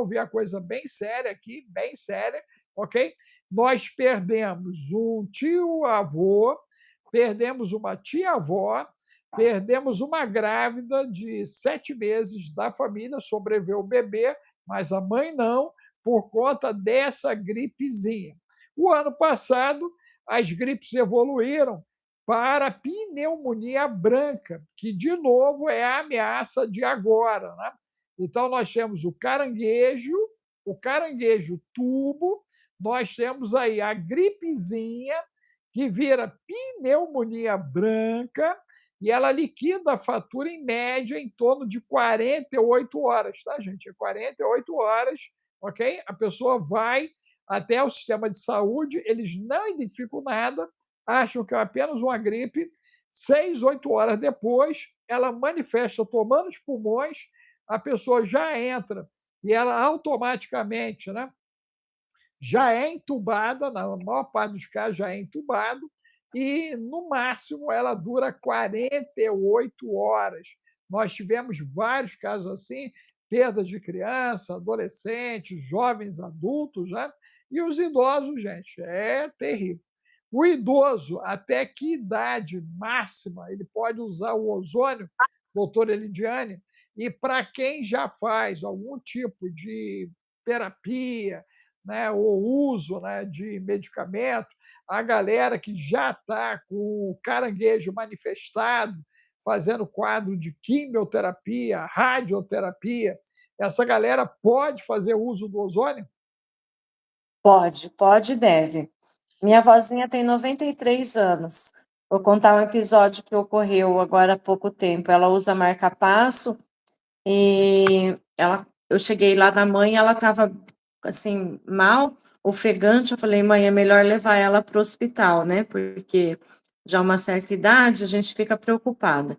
vi a coisa bem séria aqui, bem séria, ok? Nós perdemos um tio-avô, perdemos uma tia-avó, perdemos uma grávida de 7 meses da família, sobreviveu o bebê, mas a mãe não, por conta dessa gripezinha. O ano passado, as gripes evoluíram para a pneumonia branca, que, de novo, é a ameaça de agora. Né? Então, nós temos o caranguejo tubo, nós temos aí a gripezinha, que vira pneumonia branca, e ela liquida a fatura em média em torno de 48 horas, tá, gente? 48 horas, ok? A pessoa vai até o sistema de saúde, eles não identificam nada, acham que é apenas uma gripe. 6, 8 horas depois, ela manifesta tomando os pulmões, a pessoa já entra e ela automaticamente, né, já é entubada, na maior parte dos casos já é entubado, e no máximo ela dura 48 horas. Nós tivemos vários casos assim, perda de criança, adolescentes, jovens adultos, né? E os idosos, gente, é terrível. O idoso, até que idade máxima ele pode usar o ozônio, doutora Elidiane? E para quem já faz algum tipo de terapia, né, o uso, né, de medicamento, a galera que já está com o caranguejo manifestado, fazendo quadro de quimioterapia, radioterapia, essa galera pode fazer uso do ozônio? Pode e deve. Minha vozinha tem 93 anos. Vou contar um episódio que ocorreu agora há pouco tempo. Ela usa marca-passo e eu cheguei lá na mãe, ela estava assim, mal, ofegante. Eu falei, mãe, é melhor levar ela para o hospital, né? Porque já uma certa idade, a gente fica preocupada.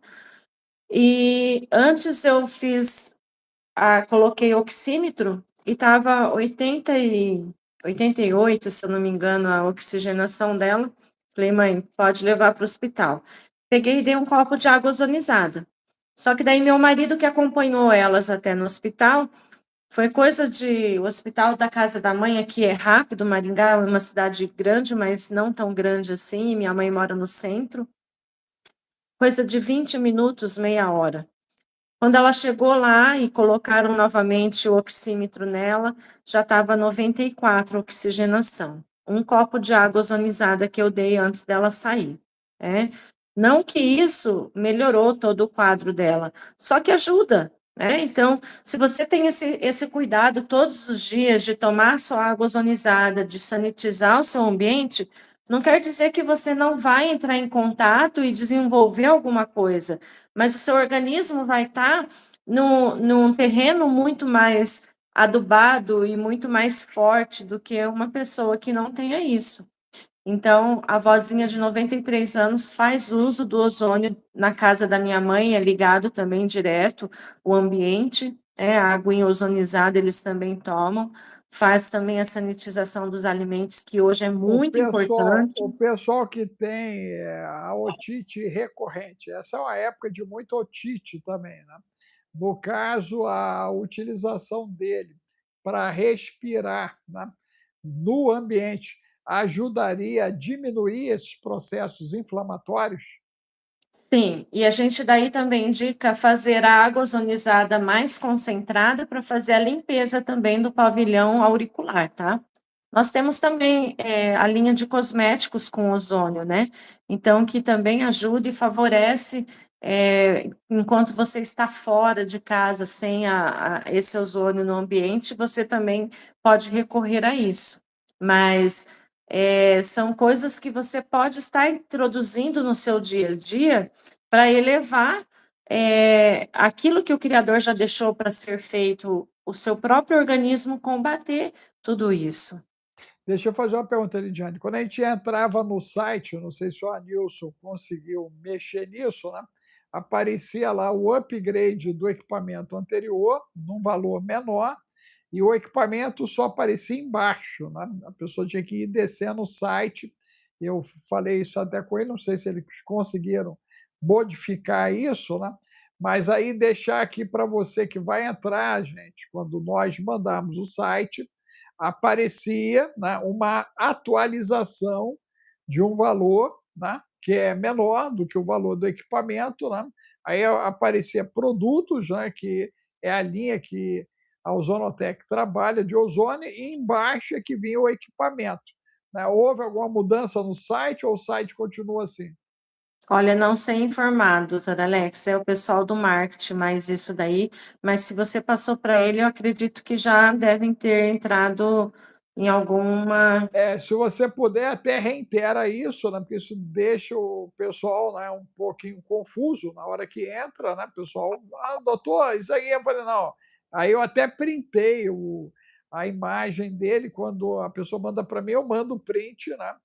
E antes eu coloquei oxímetro e estava 88, se eu não me engano, a oxigenação dela. Falei, mãe, pode levar para o hospital. Peguei e dei um copo de água ozonizada. Só que daí meu marido que acompanhou elas até no hospital, foi coisa de... O hospital da casa da mãe aqui é rápido, Maringá é uma cidade grande, mas não tão grande assim, minha mãe mora no centro. Coisa de 20 minutos, meia hora. Quando ela chegou lá e colocaram novamente o oxímetro nela, já estava 94 oxigenação. Um copo de água ozonizada que eu dei antes dela sair. Né? Não que isso melhorou todo o quadro dela, só que ajuda. Né? Então, se você tem esse cuidado todos os dias de tomar sua água ozonizada, de sanitizar o seu ambiente, não quer dizer que você não vai entrar em contato e desenvolver alguma coisa, mas o seu organismo vai estar num terreno muito mais adubado e muito mais forte do que uma pessoa que não tenha isso. Então, a vozinha de 93 anos faz uso do ozônio na casa da minha mãe, é ligado também direto o ambiente, a aguinha ozonizada eles também tomam, faz também a sanitização dos alimentos, que hoje é muito importante. O pessoal que tem a otite recorrente, essa é uma época de muita otite também, né? No caso, a utilização dele para respirar, né, no ambiente ajudaria a diminuir esses processos inflamatórios? Sim, e a gente daí também indica fazer a água ozonizada mais concentrada para fazer a limpeza também do pavilhão auricular, tá? Nós temos também a linha de cosméticos com ozônio, né? Então, que também ajuda e favorece, enquanto você está fora de casa sem esse ozônio no ambiente, você também pode recorrer a isso. Mas são coisas que você pode estar introduzindo no seu dia a dia para elevar aquilo que o Criador já deixou para ser feito, o seu próprio organismo combater tudo isso. Deixa eu fazer uma pergunta, Lidiane. Quando a gente entrava no site, eu não sei se o Anilson conseguiu mexer nisso, né? Aparecia lá o upgrade do equipamento anterior, num valor menor, e o equipamento só aparecia embaixo, né? A pessoa tinha que ir descendo o site. Eu falei isso até com ele, não sei se eles conseguiram modificar isso, né? Mas aí deixar aqui para você que vai entrar, gente, quando nós mandarmos o site, aparecia, né, uma atualização de um valor, né, que é menor do que o valor do equipamento, né? Aí aparecia produtos, né, que é a linha que a Ozonotec trabalha de ozônio, e embaixo é que vinha o equipamento. Né? Houve alguma mudança no site ou o site continua assim? Olha, não sei informar, doutora Alex, é o pessoal do marketing, mas isso daí, mas se você passou para ele, eu acredito que já devem ter entrado em alguma. Se você puder, até reitera isso, né, porque isso deixa o pessoal, né, um pouquinho confuso na hora que entra, né, pessoal, doutor, isso aí, eu falei, não, aí eu até printei a imagem dele, quando a pessoa manda para mim, eu mando o print, né,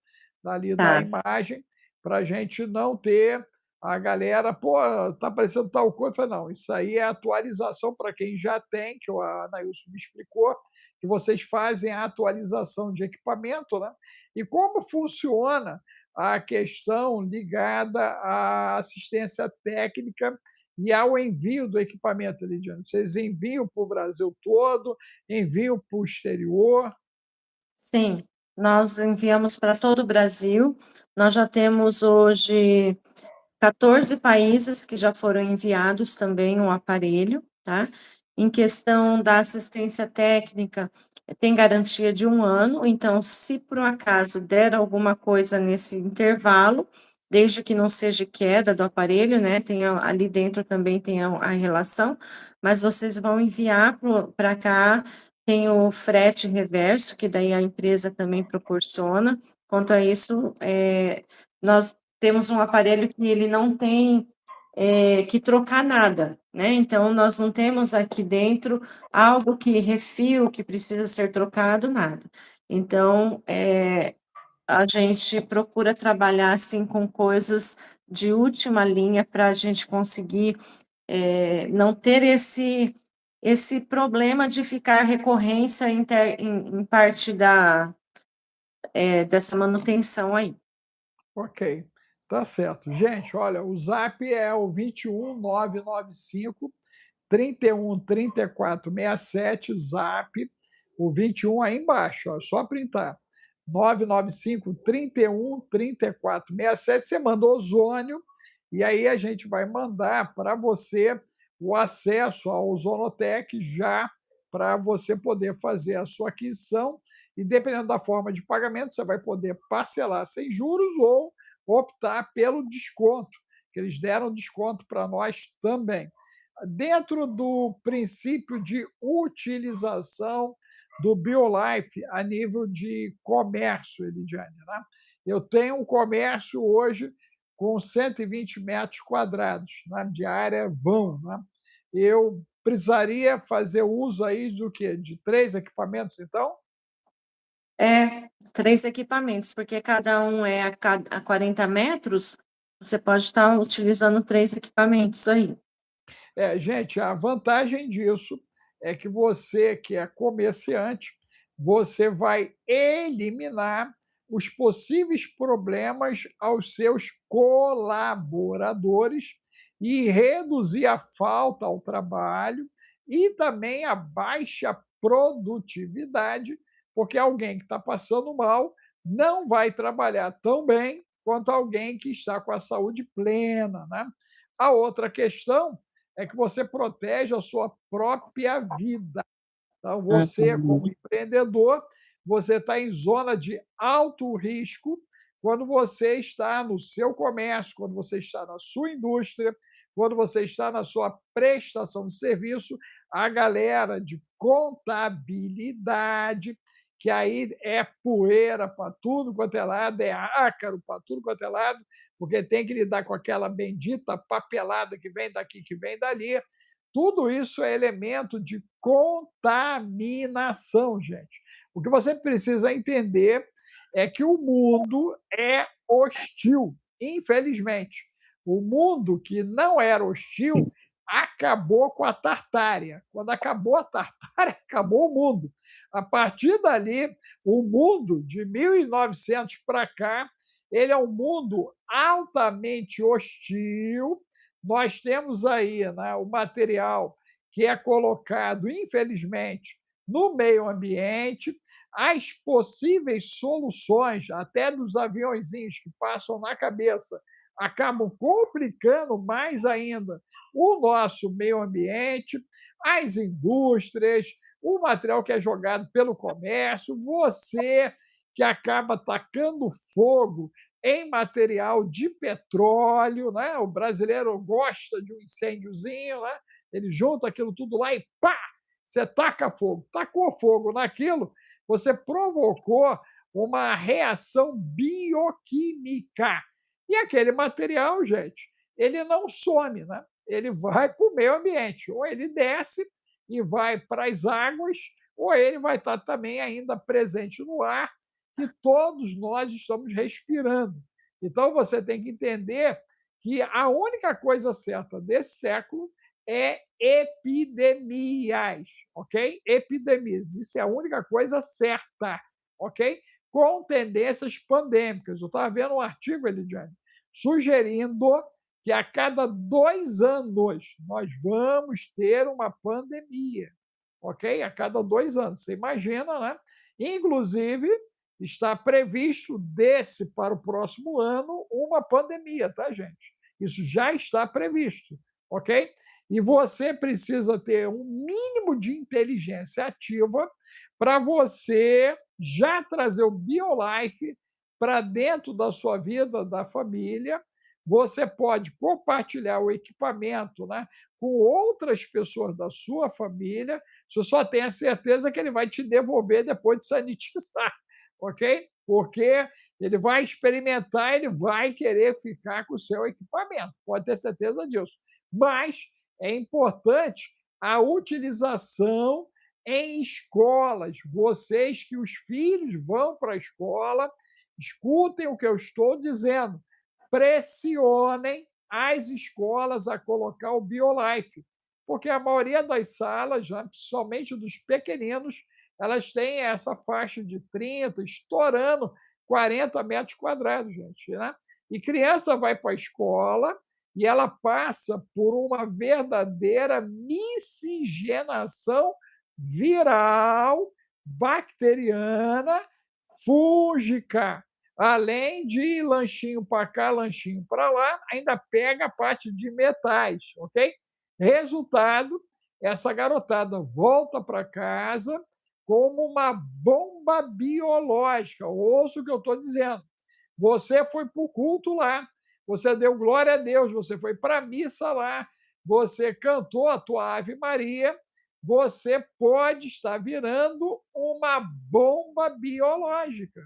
dali da Tá. imagem, para a gente não ter a galera, pô, tá aparecendo tal coisa, eu falei, não, isso aí é atualização para quem já tem, que o Anailson me explicou, que vocês fazem a atualização de equipamento, né? E como funciona a questão ligada à assistência técnica e ao envio do equipamento, Lidiane? Vocês enviam para o Brasil todo, enviam para o exterior? Sim, nós enviamos para todo o Brasil. Nós já temos hoje 14 países que já foram enviados também um aparelho, tá? Em questão da assistência técnica, tem garantia de 1 ano, então, se por um acaso der alguma coisa nesse intervalo, desde que não seja queda do aparelho, né? Tem ali dentro também tem a relação, mas vocês vão enviar para cá, tem o frete reverso, que daí a empresa também proporciona. Quanto a isso, nós temos um aparelho que ele não tem que trocar nada, né? Então, nós não temos aqui dentro algo que refio, que precisa ser trocado, nada. Então, a gente procura trabalhar, assim, com coisas de última linha para a gente conseguir não ter esse problema de ficar recorrência em parte dessa manutenção aí. Ok, tá certo. Gente, olha, o zap é o 21995 31 34 67, zap, o 21 aí embaixo, ó, só printar. 995 31 34 67, você manda ozônio, e aí a gente vai mandar para você o acesso ao Ozonotec já para você poder fazer a sua aquisição, e dependendo da forma de pagamento, você vai poder parcelar sem juros ou optar pelo desconto, que eles deram desconto para nós também. Dentro do princípio de utilização do BioLife a nível de comércio, Elidiane, né? Eu tenho um comércio hoje com 120 metros quadrados, né, de área vão, né? Eu precisaria fazer uso aí do quê? De 3 equipamentos, então? 3 equipamentos, porque cada um a 40 metros, você pode estar utilizando 3 equipamentos aí. Gente, a vantagem disso é que você, que é comerciante, você vai eliminar os possíveis problemas aos seus colaboradores e reduzir a falta ao trabalho e também a baixa produtividade, porque alguém que está passando mal não vai trabalhar tão bem quanto alguém que está com a saúde plena, né? A outra questão é que você protege a sua própria vida. Então, você, Uhum. como empreendedor, você está em zona de alto risco quando você está no seu comércio, quando você está na sua indústria, quando você está na sua prestação de serviço, a galera de contabilidade, que aí é poeira para tudo quanto é lado, é ácaro para tudo quanto é lado, porque tem que lidar com aquela bendita papelada que vem daqui, que vem dali. Tudo isso é elemento de contaminação, gente. O que você precisa entender é que o mundo é hostil, infelizmente. O mundo que não era hostil acabou com a Tartária. Quando acabou a Tartária, acabou o mundo. A partir dali, o mundo, de 1900 para cá, ele é um mundo altamente hostil. Nós temos aí, né, o material que é colocado, infelizmente, no meio ambiente, as possíveis soluções, até dos aviõezinhos que passam na cabeça, acabam complicando mais ainda o nosso meio ambiente, as indústrias, o material que é jogado pelo comércio, você que acaba tacando fogo em material de petróleo, né? O brasileiro gosta de um incêndiozinho, né? Ele junta aquilo tudo lá e pá! Você taca fogo. Tacou fogo naquilo, você provocou uma reação bioquímica. E aquele material, gente, ele não some, né? Ele vai para o meio ambiente. Ou ele desce e vai para as águas, ou ele vai estar também ainda presente no ar, que todos nós estamos respirando. Então você tem que entender que a única coisa certa desse século é epidemias, ok? Epidemias, isso é a única coisa certa, ok? Com tendências pandêmicas. Eu estava vendo um artigo, Elidiane, sugerindo que a cada 2 anos nós vamos ter uma pandemia, ok? A cada 2 anos. Você imagina, né? Inclusive, está previsto desse para o próximo ano uma pandemia, tá, gente? Isso já está previsto, ok? E você precisa ter um mínimo de inteligência ativa para você já trazer o BioLife para dentro da sua vida, da família. Você pode compartilhar o equipamento, né, com outras pessoas da sua família. Você só tem a certeza que ele vai te devolver depois de sanitizar, ok? Porque ele vai experimentar, ele vai querer ficar com o seu equipamento, pode ter certeza disso. Mas é importante a utilização em escolas. Vocês que os filhos vão para a escola, escutem o que eu estou dizendo. Pressionem as escolas a colocar o BioLife, porque a maioria das salas, principalmente dos pequeninos, elas têm essa faixa de 30, estourando 40 metros quadrados, gente. Né? E criança vai para a escola e ela passa por uma verdadeira miscigenação viral, bacteriana, fúngica. Além de lanchinho para cá, lanchinho para lá, ainda pega a parte de metais, ok? Resultado, essa garotada volta para casa como uma bomba biológica. Ouça o que eu estou dizendo. Você foi para o culto lá, você deu glória a Deus, você foi para a missa lá, você cantou a tua Ave Maria, você pode estar virando uma bomba biológica.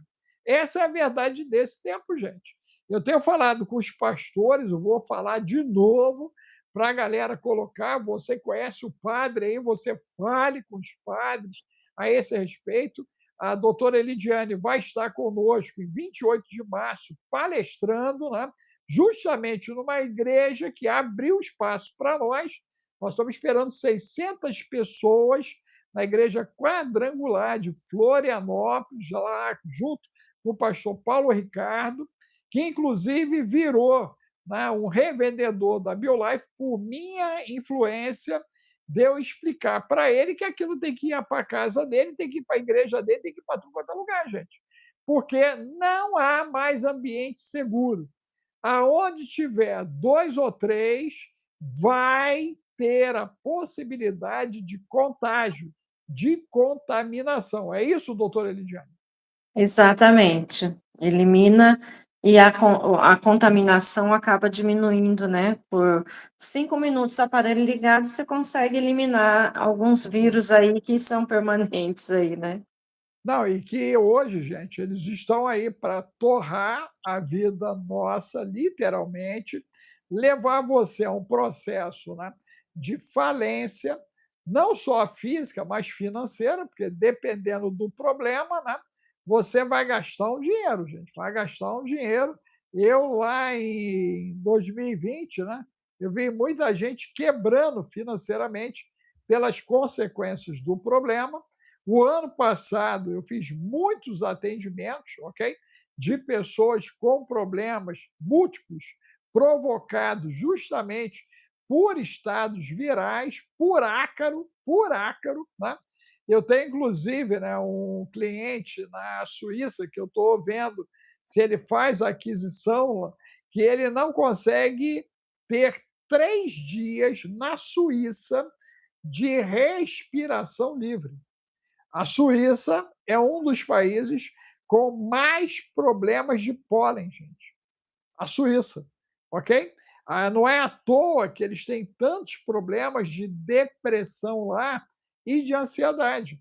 Essa é a verdade desse tempo, gente. Eu tenho falado com os pastores, eu vou falar de novo para a galera colocar. Você conhece o padre aí, você fale com os padres a esse respeito. A doutora Elidiane vai estar conosco em 28 de março, palestrando, né? Justamente numa igreja que abriu espaço para nós. Nós estamos esperando 600 pessoas na igreja quadrangular de Florianópolis, lá junto com o pastor Paulo Ricardo, que inclusive virou, né, um revendedor da BioLife por minha influência, de eu explicar para ele que aquilo tem que ir para a casa dele, tem que ir para a igreja dele, tem que ir para todo quanto é lugar, gente. Porque não há mais ambiente seguro. Aonde tiver 2 ou 3, vai ter a possibilidade de contágio, de contaminação. É isso, doutora Elidiane? Exatamente. Elimina e a contaminação acaba diminuindo, né? Por 5 minutos, aparelho ligado, você consegue eliminar alguns vírus aí que são permanentes aí, né? Não, e que hoje, gente, eles estão aí para torrar a vida nossa, literalmente, levar você a um processo, né, de falência, não só física, mas financeira, porque dependendo do problema, né, você vai gastar um dinheiro, gente, vai gastar um dinheiro. Eu lá em 2020, né, eu vi muita gente quebrando financeiramente pelas consequências do problema. O ano passado eu fiz muitos atendimentos, ok? De pessoas com problemas múltiplos provocados justamente por estados virais, por ácaro, né? Eu tenho, inclusive, né, um cliente na Suíça que eu estou vendo se ele faz a aquisição, que ele não consegue ter 3 dias na Suíça de respiração livre. A Suíça é um dos países com mais problemas de pólen, gente. A Suíça, ok? Não é à toa que eles têm tantos problemas de depressão lá e de ansiedade,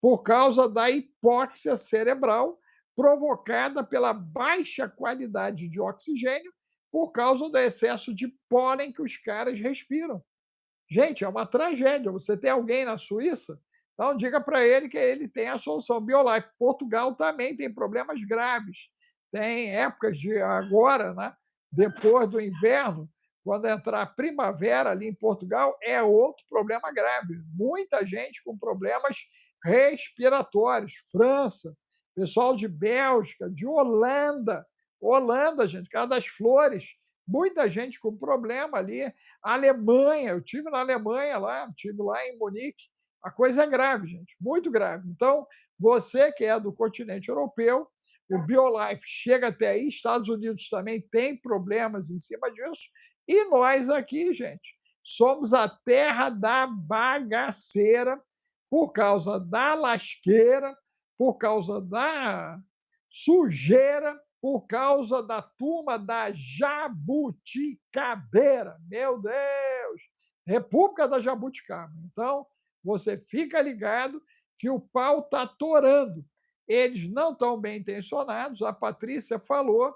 por causa da hipóxia cerebral provocada pela baixa qualidade de oxigênio por causa do excesso de pólen que os caras respiram. Gente, é uma tragédia. Você tem alguém na Suíça? Então, diga para ele que ele tem a solução. BioLife. Portugal também tem problemas graves. Tem épocas de agora, né? Depois do inverno, quando entrar a primavera ali em Portugal, é outro problema grave. Muita gente com problemas respiratórios. França, pessoal de Bélgica, de Holanda. Holanda, gente, Casa das Flores. Muita gente com problema ali. A Alemanha, eu tive na Alemanha lá, tive lá em Munique. A coisa é grave, gente, muito grave. Então, você que é do continente europeu, o BioLife chega até aí, Estados Unidos também tem problemas em cima disso, e nós aqui, gente, somos a terra da bagaceira por causa da lasqueira, por causa da sujeira, por causa da turma da jabuticabeira. Meu Deus! República da Jabuticaba. Então, você fica ligado que o pau está torando. Eles não estão bem intencionados. A Patrícia falou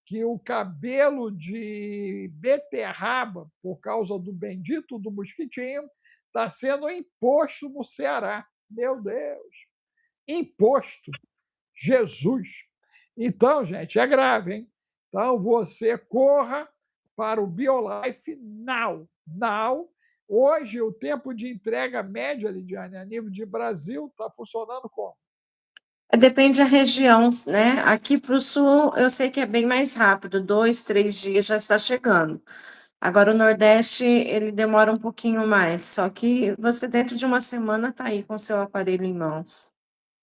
que o cabelo de beterraba, por causa do bendito do mosquitinho, está sendo imposto no Ceará. Meu Deus! Imposto! Jesus! Então, gente, é grave, hein? Então, você corra para o BioLife now. Now. Hoje, o tempo de entrega média, Lidiane, a nível de Brasil, está funcionando como? Depende da região, né? Aqui para o sul, eu sei que é bem mais rápido, 2, 3 dias já está chegando. Agora, o Nordeste, ele demora um pouquinho mais, só que você, dentro de uma semana, está aí com o seu aparelho em mãos.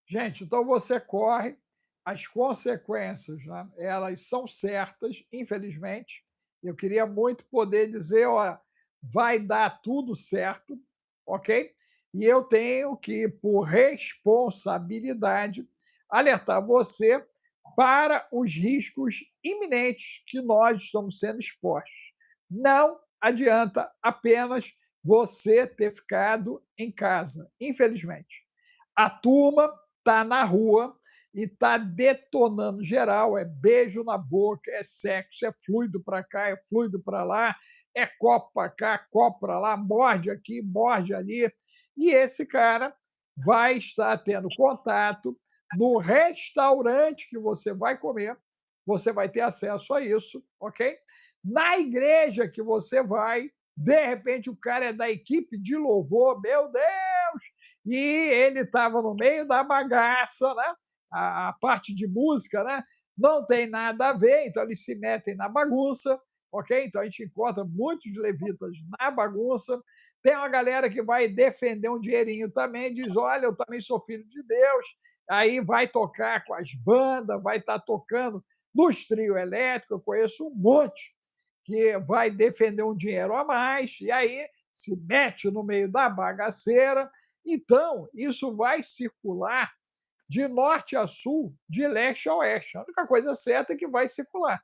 Gente, então você corre, as consequências, né, elas são certas, infelizmente. Eu queria muito poder dizer, olha, vai dar tudo certo, ok? E eu tenho que, por responsabilidade, alertar você para os riscos iminentes que nós estamos sendo expostos. Não adianta apenas você ter ficado em casa, infelizmente. A turma está na rua e está detonando geral. É beijo na boca, é sexo, é fluido para cá, é fluido para lá, é copo para cá, copo para lá, morde aqui, morde ali. E esse cara vai estar tendo contato no restaurante que você vai comer, você vai ter acesso a isso, ok? Na igreja que você vai, de repente o cara é da equipe de louvor, meu Deus! E ele estava no meio da bagaça, né? A parte de música, né? Não tem nada a ver, então eles se metem na bagunça, ok? Então a gente encontra muitos levitas na bagunça. Tem uma galera que vai defender um dinheirinho também, diz: olha, eu também sou filho de Deus. Aí vai tocar com as bandas, vai estar tocando nos trio elétrico, eu conheço um monte que vai defender um dinheiro a mais, e aí se mete no meio da bagaceira. Então, isso vai circular de norte a sul, de leste a oeste. A única coisa certa é que vai circular.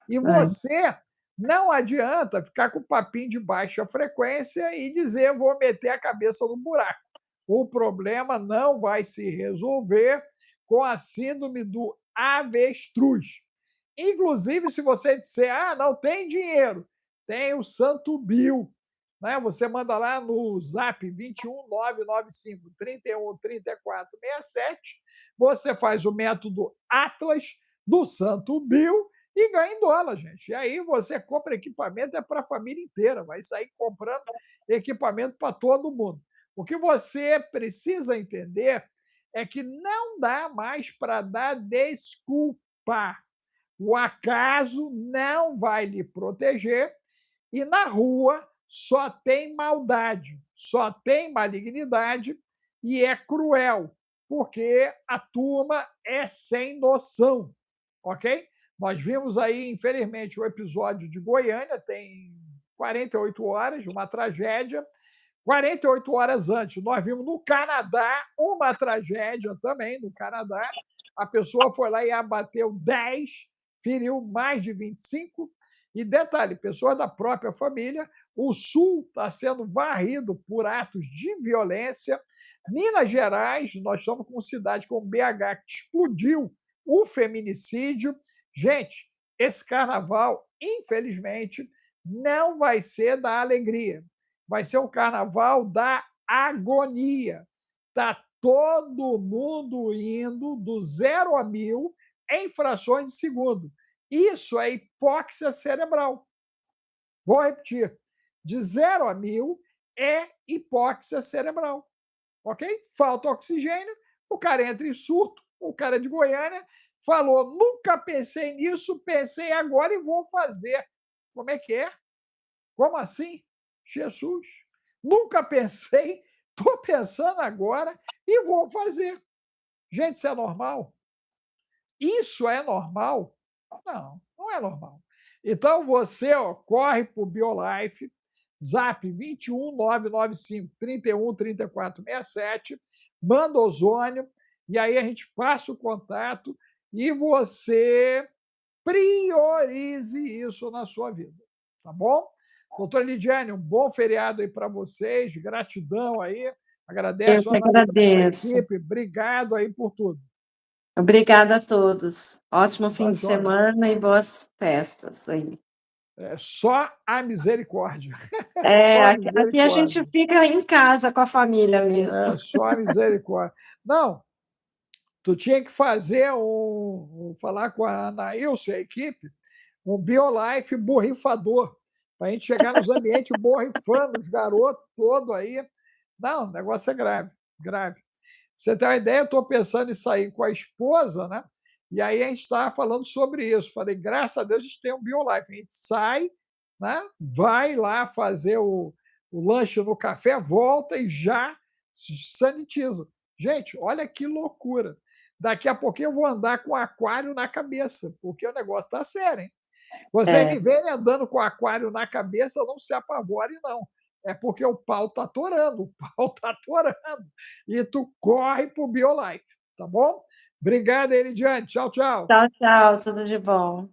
E É. você não adianta ficar com papinho de baixa frequência e dizer vou meter a cabeça no buraco. O problema não vai se resolver com a síndrome do avestruz. Inclusive, se você disser, ah, não tem dinheiro, tem o Santo Bill. né? Você manda lá no Zap 21995 31 34 67, você faz o método Atlas do Santo Bill e ganha em dólar, gente. E aí você compra equipamento, é para a família inteira, vai sair comprando equipamento para todo mundo. O que você precisa entender é que não dá mais para dar desculpa. O acaso não vai lhe proteger e na rua só tem maldade, só tem malignidade e é cruel, porque a turma é sem noção, ok? Nós vimos aí, infelizmente, o episódio de Goiânia, tem 48 horas, uma tragédia. 48 horas antes, nós vimos no Canadá uma tragédia também, no Canadá. A pessoa foi lá e abateu 10, feriu mais de 25. E detalhe, pessoas da própria família, o Sul está sendo varrido por atos de violência. Minas Gerais, nós estamos com uma cidade como BH que explodiu o feminicídio. Gente, esse carnaval, infelizmente, não vai ser da alegria. Vai ser um carnaval da agonia. Está todo mundo indo do 0 a 1000 em frações de segundo. Isso é hipóxia cerebral. Vou repetir. De 0 a 1000 é hipóxia cerebral. Ok? Falta oxigênio, o cara entra em surto, o cara de Goiânia falou, nunca pensei nisso, pensei agora e vou fazer. Como é que é? Como assim? Jesus, nunca pensei, estou pensando agora e vou fazer. Gente, isso é normal? Isso é normal? Não, não é normal. Então você corre para o BioLife, Zap 21995 31 34 67, manda ozônio, e aí a gente passa o contato e você priorize isso na sua vida, tá bom? Doutora Lidiane, um bom feriado aí para vocês, gratidão aí, Eu agradeço que a Ana Lu e toda a agradeço. equipe, obrigado aí por tudo. Obrigada a todos. Ótimo fim Tá de joia. semana e boas festas aí. É só a misericórdia. É, Só a aqui a gente misericórdia. fica em casa com a família mesmo. É só a misericórdia. Não, tu tinha que fazer falar com a Anaílson e a equipe, um BioLife borrifador, para a gente chegar nos ambientes borrifando os garotos todos aí. Não, o negócio é grave, grave. Você tem uma ideia, eu estou pensando em sair com a esposa, né? E aí a gente estava falando sobre isso. Falei, graças a Deus a gente tem um BioLife. A gente sai, né? Vai lá fazer o lanche no café, volta e já se sanitiza. Gente, olha que loucura. Daqui a pouquinho eu vou andar com aquário na cabeça, porque o negócio está sério, hein? Vocês É, me verem andando com aquário na cabeça, não se apavore, não. É porque o pau está atorando, o pau está atorando. E tu corre para o BioLife, tá bom? Obrigado, Elidiane. Tchau, tchau. tchau, tchau, tudo de bom.